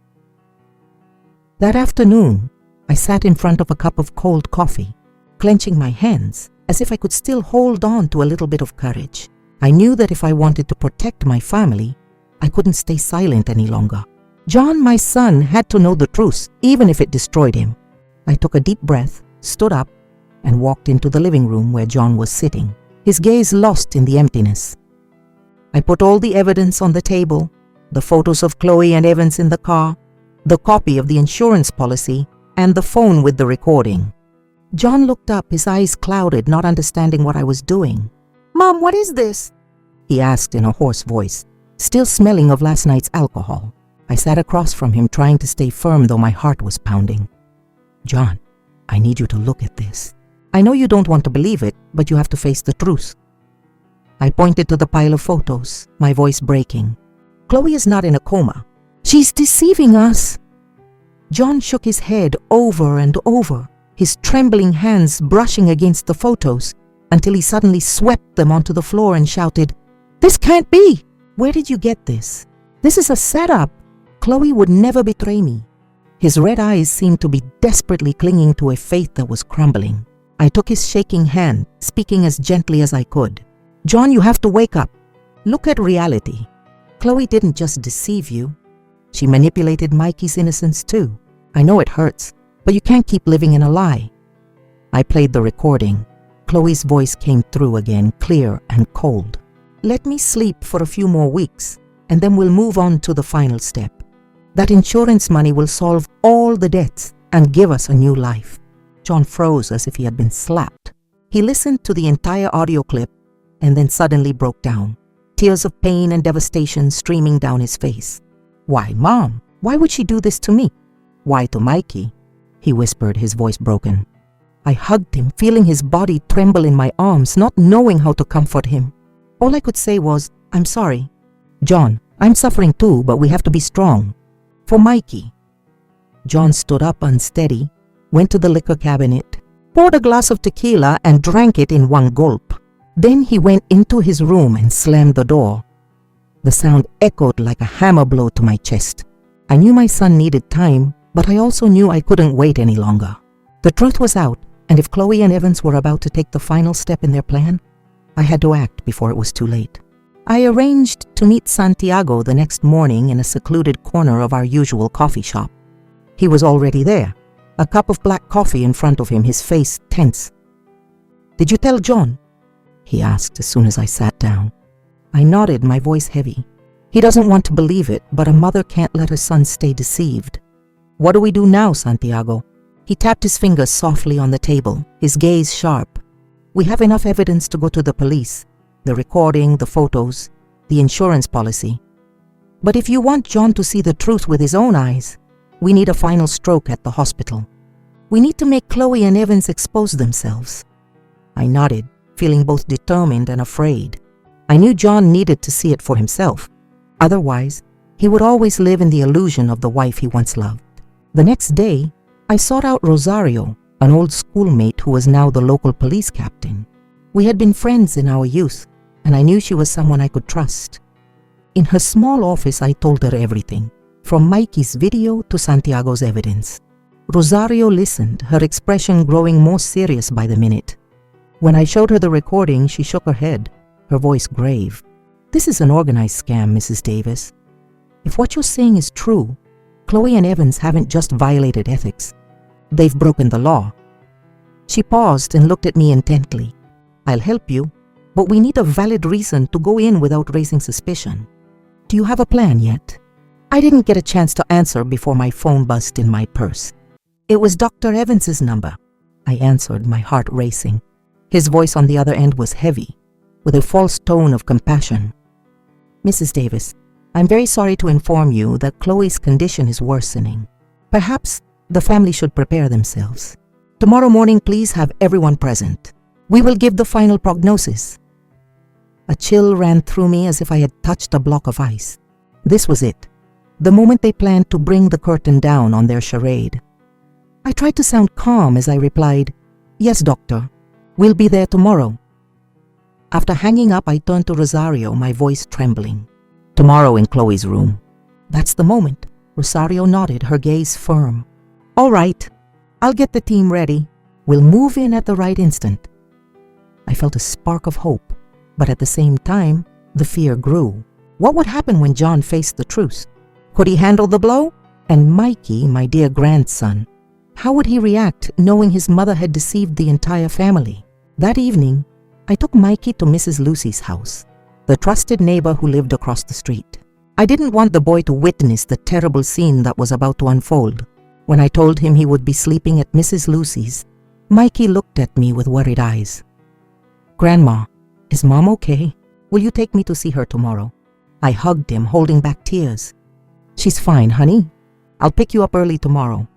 That afternoon, I sat in front of a cup of cold coffee, clenching my hands as if I could still hold on to a little bit of courage. I knew that if I wanted to protect my family, I couldn't stay silent any longer. John, my son, had to know the truth, even if it destroyed him. I took a deep breath, stood up, and walked into the living room where John was sitting, his gaze lost in the emptiness. I put all the evidence on the table, the photos of Chloe and Evans in the car, the copy of the insurance policy, and the phone with the recording. John looked up, his eyes clouded, not understanding what I was doing. "Mom, what is this?" he asked in a hoarse voice, still smelling of last night's alcohol. I sat across from him, trying to stay firm though my heart was pounding. "John, I need you to look at this. I know you don't want to believe it, but you have to face the truth." I pointed to the pile of photos, my voice breaking. "Chloe is not in a coma. She's deceiving us." John shook his head over and over, his trembling hands brushing against the photos, until he suddenly swept them onto the floor and shouted, "This can't be! Where did you get this? This is a setup. Chloe would never betray me." His red eyes seemed to be desperately clinging to a faith that was crumbling. I took his shaking hand, speaking as gently as I could. "John, you have to wake up. Look at reality. Chloe didn't just deceive you. She manipulated Mikey's innocence too. I know it hurts, but you can't keep living in a lie." I played the recording. Chloe's voice came through again, clear and cold. "Let me sleep for a few more weeks, and then we'll move on to the final step. That insurance money will solve all the debts and give us a new life." John froze as if he had been slapped. He listened to the entire audio clip and then suddenly broke down, tears of pain and devastation streaming down his face. "Why, Mom? Why would she do this to me? Why to Mikey?" he whispered, his voice broken. I hugged him, feeling his body tremble in my arms, not knowing how to comfort him. All I could say was, "I'm sorry. John, I'm suffering too, but we have to be strong. For Mikey." John stood up unsteady, went to the liquor cabinet, poured a glass of tequila and drank it in one gulp. Then he went into his room and slammed the door. The sound echoed like a hammer blow to my chest. I knew my son needed time, but I also knew I couldn't wait any longer. The truth was out, and if Chloe and Evans were about to take the final step in their plan, I had to act before it was too late. I arranged to meet Santiago the next morning in a secluded corner of our usual coffee shop. He was already there, a cup of black coffee in front of him, his face tense. "Did you tell John?" he asked as soon as I sat down. I nodded, my voice heavy. He doesn't want to believe it, but a mother can't let her son stay deceived. "What do we do now, Santiago?" He tapped his fingers softly on the table, his gaze sharp. "We have enough evidence to go to the police. The recording, the photos, the insurance policy. But if you want John to see the truth with his own eyes, we need a final stroke at the hospital. We need to make Chloe and Evans expose themselves." I nodded, feeling both determined and afraid. I knew John needed to see it for himself. Otherwise, he would always live in the illusion of the wife he once loved. The next day, I sought out Rosario, an old schoolmate who was now the local police captain. We had been friends in our youth, and I knew she was someone I could trust. In her small office, I told her everything, from Mikey's video to Santiago's evidence. Rosario listened, her expression growing more serious by the minute. When I showed her the recording, she shook her head, her voice grave. "This is an organized scam, Mrs. Davis. If what you're saying is true, Chloe and Evans haven't just violated ethics. They've broken the law." She paused and looked at me intently. "I'll help you, but we need a valid reason to go in without raising suspicion. Do you have a plan yet?" I didn't get a chance to answer before my phone buzzed in my purse. It was Dr. Evans's number. I answered, my heart racing. His voice on the other end was heavy, with a false tone of compassion. "Mrs. Davis, I'm very sorry to inform you that Chloe's condition is worsening. Perhaps the family should prepare themselves. Tomorrow morning, please have everyone present. We will give the final prognosis." A chill ran through me as if I had touched a block of ice. This was it, the moment they planned to bring the curtain down on their charade. I tried to sound calm as I replied, "Yes, doctor. We'll be there tomorrow." After hanging up, I turned to Rosario, my voice trembling. "Tomorrow in Chloe's room." That's the moment. Rosario nodded, her gaze firm. "All right. I'll get the team ready. We'll move in at the right instant." I felt a spark of hope, but at the same time, the fear grew. What would happen when John faced the truth? Could he handle the blow? And Mikey, my dear grandson, how would he react knowing his mother had deceived the entire family? That evening, I took Mikey to Mrs. Lucy's house, the trusted neighbor who lived across the street. I didn't want the boy to witness the terrible scene that was about to unfold. When I told him he would be sleeping at Mrs. Lucy's, Mikey looked at me with worried eyes. "Grandma, is Mom okay? Will you take me to see her tomorrow?" I hugged him, holding back tears. "She's fine, honey. I'll pick you up early tomorrow."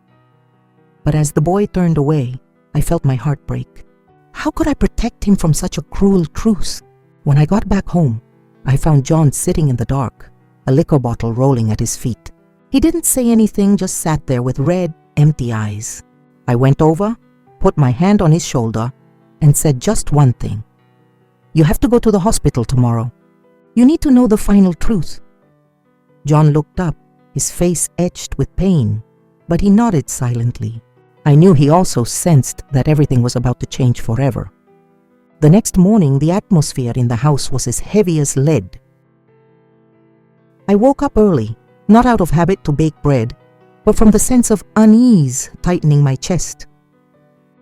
But as the boy turned away, I felt my heart break. How could I protect him from such a cruel truce? When I got back home, I found John sitting in the dark, a liquor bottle rolling at his feet. He didn't say anything, just sat there with red, empty eyes. I went over, put my hand on his shoulder, and said just one thing. "You have to go to the hospital tomorrow. You need to know the final truth." John looked up, his face etched with pain, but he nodded silently. I knew he also sensed that everything was about to change forever. The next morning, the atmosphere in the house was as heavy as lead. I woke up early, not out of habit to bake bread, but from the sense of unease tightening my chest.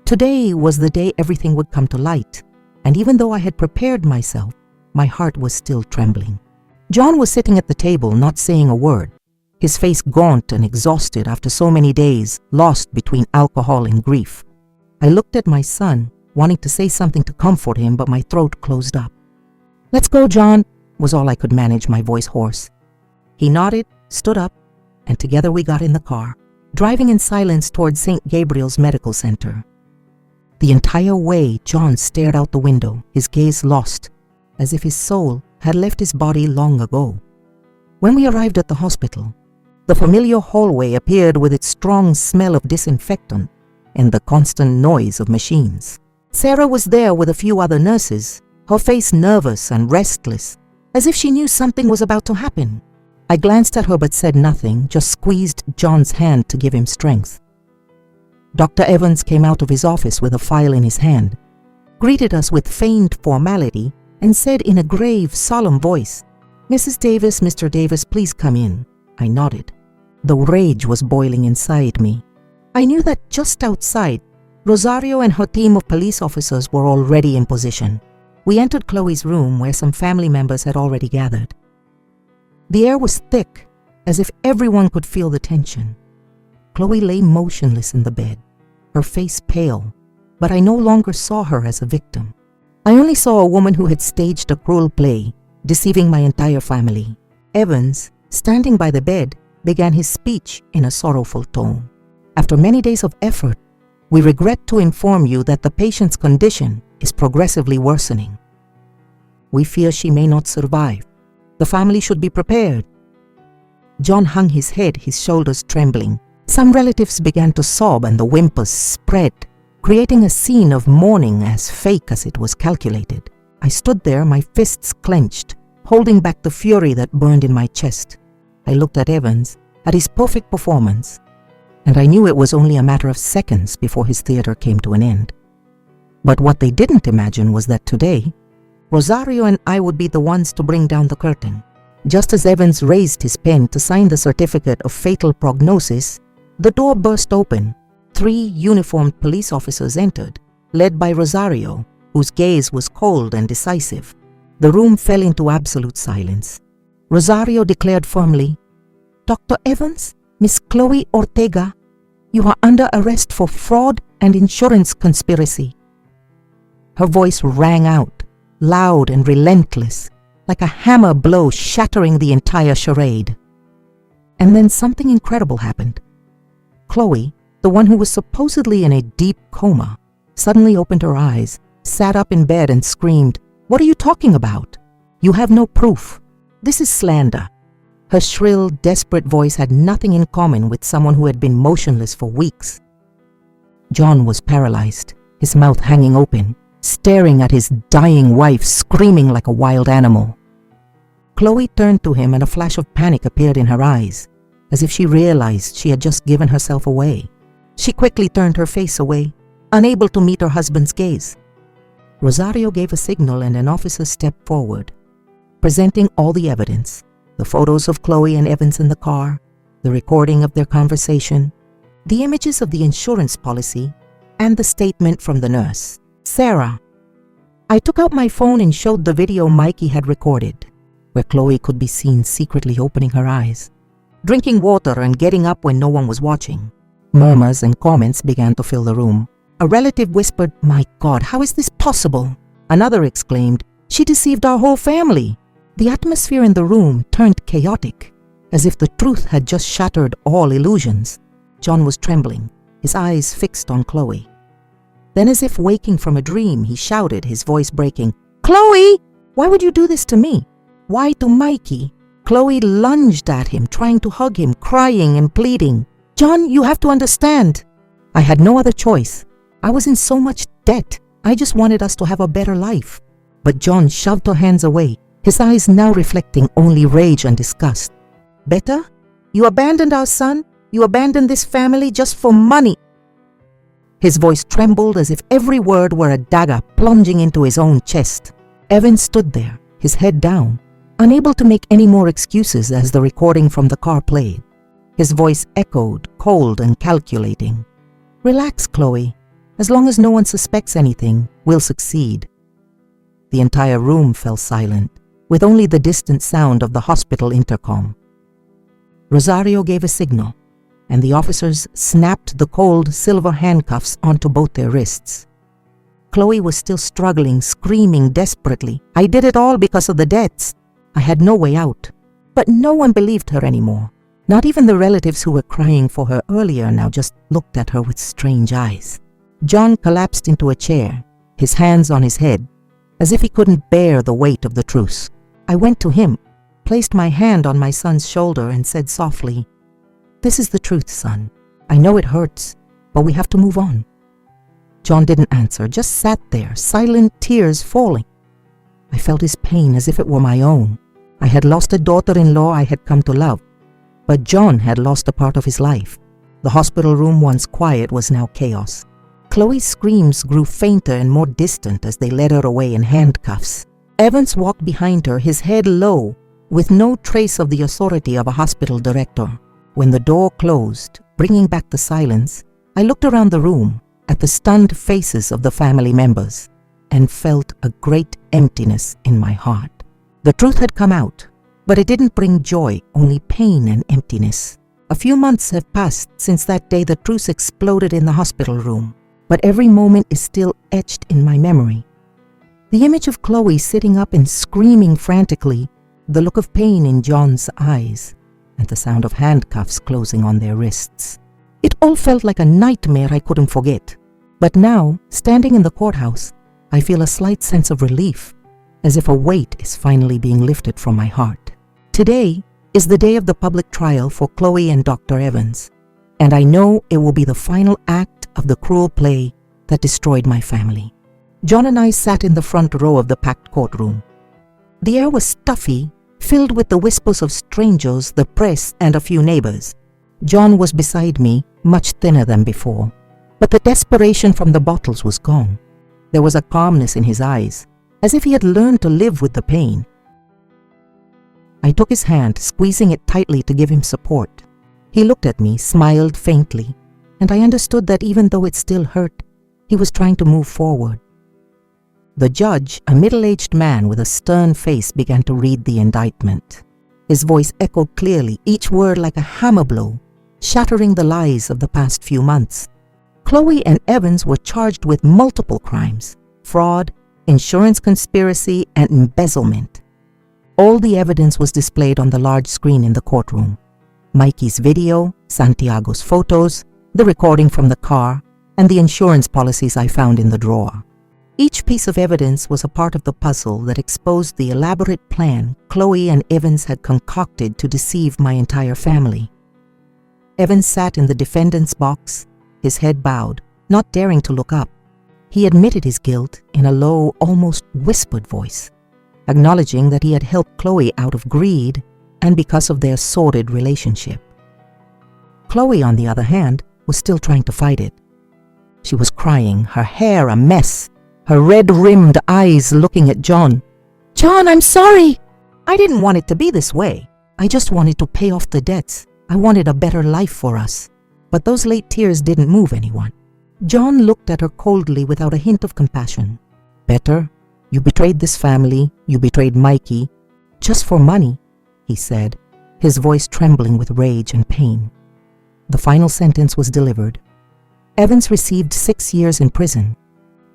Today was the day everything would come to light, and even though I had prepared myself, my heart was still trembling. John was sitting at the table, not saying a word, his face gaunt and exhausted after so many days lost between alcohol and grief. I looked at my son, wanting to say something to comfort him, but my throat closed up. "Let's go, John," was all I could manage, my voice hoarse. He nodded, stood up, and together we got in the car, driving in silence towards St. Gabriel's Medical Center. The entire way, John stared out the window, his gaze lost, as if his soul had left his body long ago. When we arrived at the hospital, the familiar hallway appeared with its strong smell of disinfectant and the constant noise of machines. Sarah was there with a few other nurses, her face nervous and restless, as if she knew something was about to happen. I glanced at her but said nothing, just squeezed John's hand to give him strength. Dr. Evans came out of his office with a file in his hand, greeted us with feigned formality, and said in a grave, solemn voice, "Mrs. Davis, Mr. Davis, please come in." I nodded. The rage was boiling inside me. I knew that just outside, Rosario and her team of police officers were already in position. We entered Chloe's room where some family members had already gathered. The air was thick, as if everyone could feel the tension. Chloe lay motionless in the bed, her face pale, but I no longer saw her as a victim. I only saw a woman who had staged a cruel play, deceiving my entire family. Evans, standing by the bed, began his speech in a sorrowful tone. After many days of effort, we regret to inform you that the patient's condition is progressively worsening. We fear she may not survive. The family should be prepared. John hung his head, his shoulders trembling. Some relatives began to sob and the whimpers spread, creating a scene of mourning as fake as it was calculated. I stood there, my fists clenched, holding back the fury that burned in my chest. I looked at Evans, at his perfect performance, and I knew it was only a matter of seconds before his theater came to an end. But what they didn't imagine was that today, Rosario and I would be the ones to bring down the curtain. Just as Evans raised his pen to sign the certificate of fatal prognosis, the door burst open. 3 uniformed police officers entered, led by Rosario, whose gaze was cold and decisive. The room fell into absolute silence. Rosario declared firmly, "Dr. Evans, Miss Chloe Ortega, you are under arrest for fraud and insurance conspiracy." Her voice rang out, loud and relentless, like a hammer blow shattering the entire charade. And then something incredible happened. Chloe, the one who was supposedly in a deep coma, suddenly opened her eyes, sat up in bed and screamed, "What are you talking about? You have no proof. This is slander." Her shrill, desperate voice had nothing in common with someone who had been motionless for weeks. John was paralyzed, his mouth hanging open, staring at his dying wife, screaming like a wild animal. Chloe turned to him and a flash of panic appeared in her eyes, as if she realized she had just given herself away. She quickly turned her face away, unable to meet her husband's gaze. Rosario gave a signal and an officer stepped forward, presenting all the evidence, the photos of Chloe and Evans in the car, the recording of their conversation, the images of the insurance policy, and the statement from the nurse, Sarah. I took out my phone and showed the video Mikey had recorded, where Chloe could be seen secretly opening her eyes, drinking water and getting up when no one was watching. Murmurs and comments began to fill the room. A relative whispered, "My God, how is this possible?" Another exclaimed, "She deceived our whole family." The atmosphere in the room turned chaotic, as if the truth had just shattered all illusions. John was trembling, his eyes fixed on Chloe. Then, as if waking from a dream, he shouted, his voice breaking, "Chloe, why would you do this to me? Why to Mikey?" Chloe lunged at him, trying to hug him, crying and pleading. "John, you have to understand." I had no other choice. I was in so much debt. I just wanted us to have a better life. But John shoved her hands away, his eyes now reflecting only rage and disgust. "Better? You abandoned our son? You abandoned this family just for money?" His voice trembled as if every word were a dagger plunging into his own chest. Evan stood there, his head down, unable to make any more excuses as the recording from the car played. His voice echoed, cold and calculating. "Relax, Chloe. As long as no one suspects anything, we'll succeed." The entire room fell silent, with only the distant sound of the hospital intercom. Rosario gave a signal, and the officers snapped the cold silver handcuffs onto both their wrists. Chloe was still struggling, screaming desperately. "I did it all because of the debts. I had no way out." But no one believed her anymore. Not even the relatives who were crying for her earlier now just looked at her with strange eyes. John collapsed into a chair, his hands on his head, as if he couldn't bear the weight of the truth. I went to him, placed my hand on my son's shoulder and said softly, "This is the truth, son. I know it hurts, but we have to move on." John didn't answer, just sat there, silent tears falling. I felt his pain as if it were my own. I had lost a daughter-in-law I had come to love, but John had lost a part of his life. The hospital room, once quiet, was now chaos. Chloe's screams grew fainter and more distant as they led her away in handcuffs. Evans walked behind her, his head low, with no trace of the authority of a hospital director. When the door closed, bringing back the silence, I looked around the room, at the stunned faces of the family members and felt a great emptiness in my heart. The truth had come out, but it didn't bring joy, only pain and emptiness. A few months have passed since that day the truth exploded in the hospital room, but every moment is still etched in my memory. The image of Chloe sitting up and screaming frantically, the look of pain in John's eyes, and the sound of handcuffs closing on their wrists. It all felt like a nightmare I couldn't forget. But now, standing in the courthouse, I feel a slight sense of relief, as if a weight is finally being lifted from my heart. Today is the day of the public trial for Chloe and Dr. Evans, and I know it will be the final act of the cruel play that destroyed my family. John and I sat in the front row of the packed courtroom. The air was stuffy, filled with the whispers of strangers, the press, and a few neighbors. John was beside me, much thinner than before, but the desperation from the bottles was gone. There was a calmness in his eyes, as if he had learned to live with the pain. I took his hand, squeezing it tightly to give him support. He looked at me, smiled faintly, and I understood that even though it still hurt, he was trying to move forward. The judge, a middle-aged man with a stern face, began to read the indictment. His voice echoed clearly, each word like a hammer blow, shattering the lies of the past few months. Chloe and Evans were charged with multiple crimes: fraud, insurance conspiracy, and embezzlement. All the evidence was displayed on the large screen in the courtroom. Mikey's video, Santiago's photos, the recording from the car, and the insurance policies I found in the drawer. Each piece of evidence was a part of the puzzle that exposed the elaborate plan Chloe and Evans had concocted to deceive my entire family. Evans sat in the defendant's box, his head bowed, not daring to look up. He admitted his guilt in a low, almost whispered voice, acknowledging that he had helped Chloe out of greed and because of their sordid relationship. Chloe, on the other hand, was still trying to fight it. She was crying, her hair a mess, her red-rimmed eyes looking at John. "John, I'm sorry! I didn't want it to be this way. I just wanted to pay off the debts. I wanted a better life for us." But those late tears didn't move anyone. John looked at her coldly without a hint of compassion. "Better? You betrayed this family, you betrayed Mikey, just for money," he said, his voice trembling with rage and pain. The final sentence was delivered. Evans received 6 years in prison,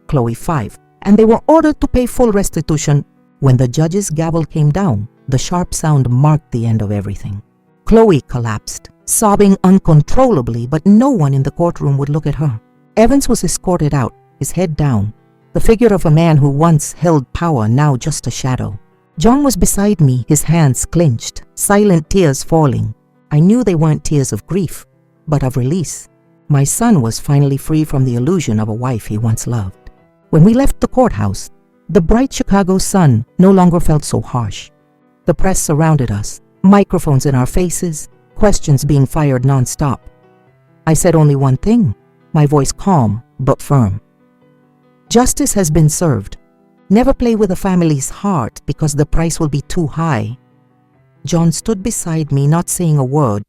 Chloe 5, and they were ordered to pay full restitution. When the judge's gavel came down, the sharp sound marked the end of everything. Chloe collapsed, sobbing uncontrollably, but no one in the courtroom would look at her. Evans was escorted out, his head down, the figure of a man who once held power, now just a shadow. John was beside me, his hands clenched, silent tears falling. I knew they weren't tears of grief, but of release. My son was finally free from the illusion of a wife he once loved. When we left the courthouse, the bright Chicago sun no longer felt so harsh. The press surrounded us, microphones in our faces, questions being fired non-stop. I said only one thing, my voice calm but firm. Justice has been served. Never play with a family's heart because the price will be too high. John stood beside me, not saying a word,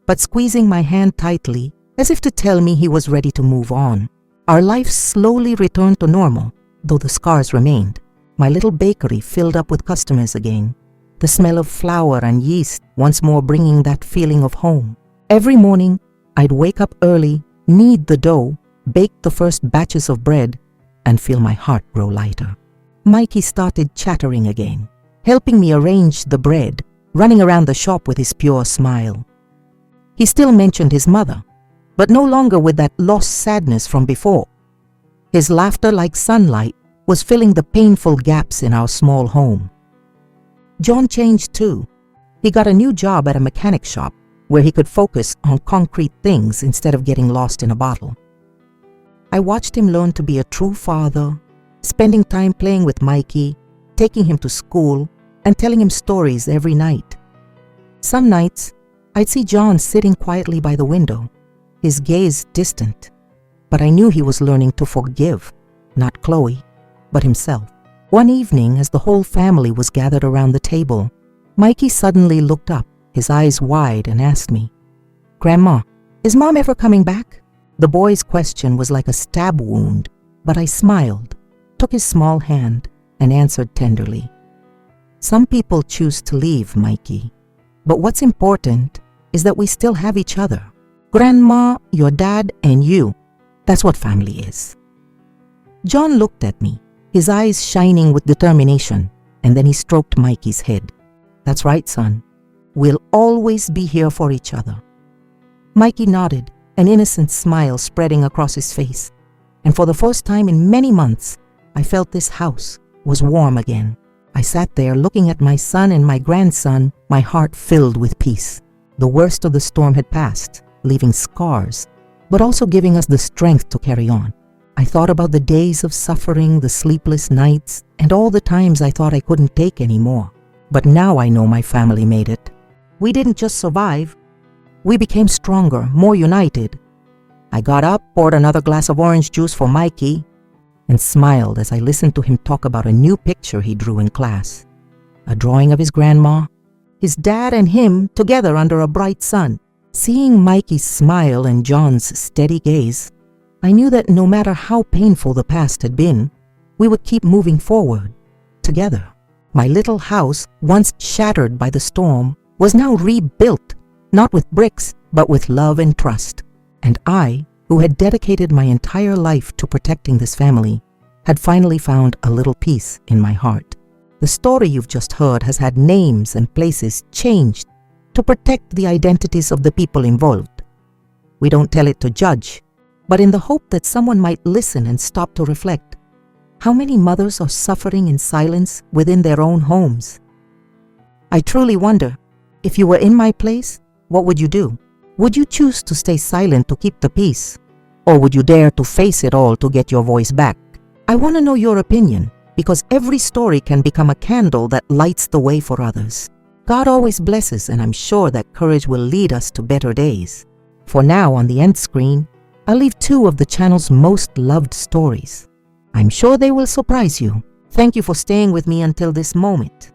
but squeezing my hand tightly as if to tell me he was ready to move on. Our lives slowly returned to normal, though the scars remained. My little bakery filled up with customers again, the smell of flour and yeast once more bringing that feeling of home. Every morning, I'd wake up early, knead the dough, bake the first batches of bread, and feel my heart grow lighter. Mikey started chattering again, helping me arrange the bread, running around the shop with his pure smile. He still mentioned his mother, but no longer with that lost sadness from before. His laughter like sunlight was filling the painful gaps in our small home. John changed too. He got a new job at a mechanic shop where he could focus on concrete things instead of getting lost in a bottle. I watched him learn to be a true father, spending time playing with Mikey, taking him to school, and telling him stories every night. Some nights, I'd see John sitting quietly by the window, his gaze distant, but I knew he was learning to forgive, not Chloe, but himself. One evening, as the whole family was gathered around the table, Mikey suddenly looked up, his eyes wide, and asked me, "Grandma, is Mom ever coming back?" The boy's question was like a stab wound, but I smiled, took his small hand, and answered tenderly. Some people choose to leave, Mikey, but what's important is that we still have each other. Grandma, your dad, and you. That's what family is. John looked at me, his eyes shining with determination, and then he stroked Mikey's head. That's right, son. We'll always be here for each other. Mikey nodded, an innocent smile spreading across his face, and for the first time in many months, I felt this house was warm again. I sat there looking at my son and my grandson, my heart filled with peace. The worst of the storm had passed, leaving scars, but also giving us the strength to carry on. I thought about the days of suffering, the sleepless nights, and all the times I thought I couldn't take any more. But now I know my family made it. We didn't just survive. We became stronger, more united. I got up, poured another glass of orange juice for Mikey, and smiled as I listened to him talk about a new picture he drew in class. A drawing of his grandma, his dad and him together under a bright sun. Seeing Mikey's smile and John's steady gaze, I knew that no matter how painful the past had been, we would keep moving forward, together. My little house, once shattered by the storm, was now rebuilt, not with bricks, but with love and trust. And I, who had dedicated my entire life to protecting this family, had finally found a little peace in my heart. The story you've just heard has had names and places changed to protect the identities of the people involved. We don't tell it to judge, but in the hope that someone might listen and stop to reflect. How many mothers are suffering in silence within their own homes? I truly wonder, if you were in my place, what would you do? Would you choose to stay silent to keep the peace? Or would you dare to face it all to get your voice back? I want to know your opinion, because every story can become a candle that lights the way for others. God always blesses, and I'm sure that courage will lead us to better days. For now, on the end screen, I'll leave 2 of the channel's most loved stories. I'm sure they will surprise you. Thank you for staying with me until this moment.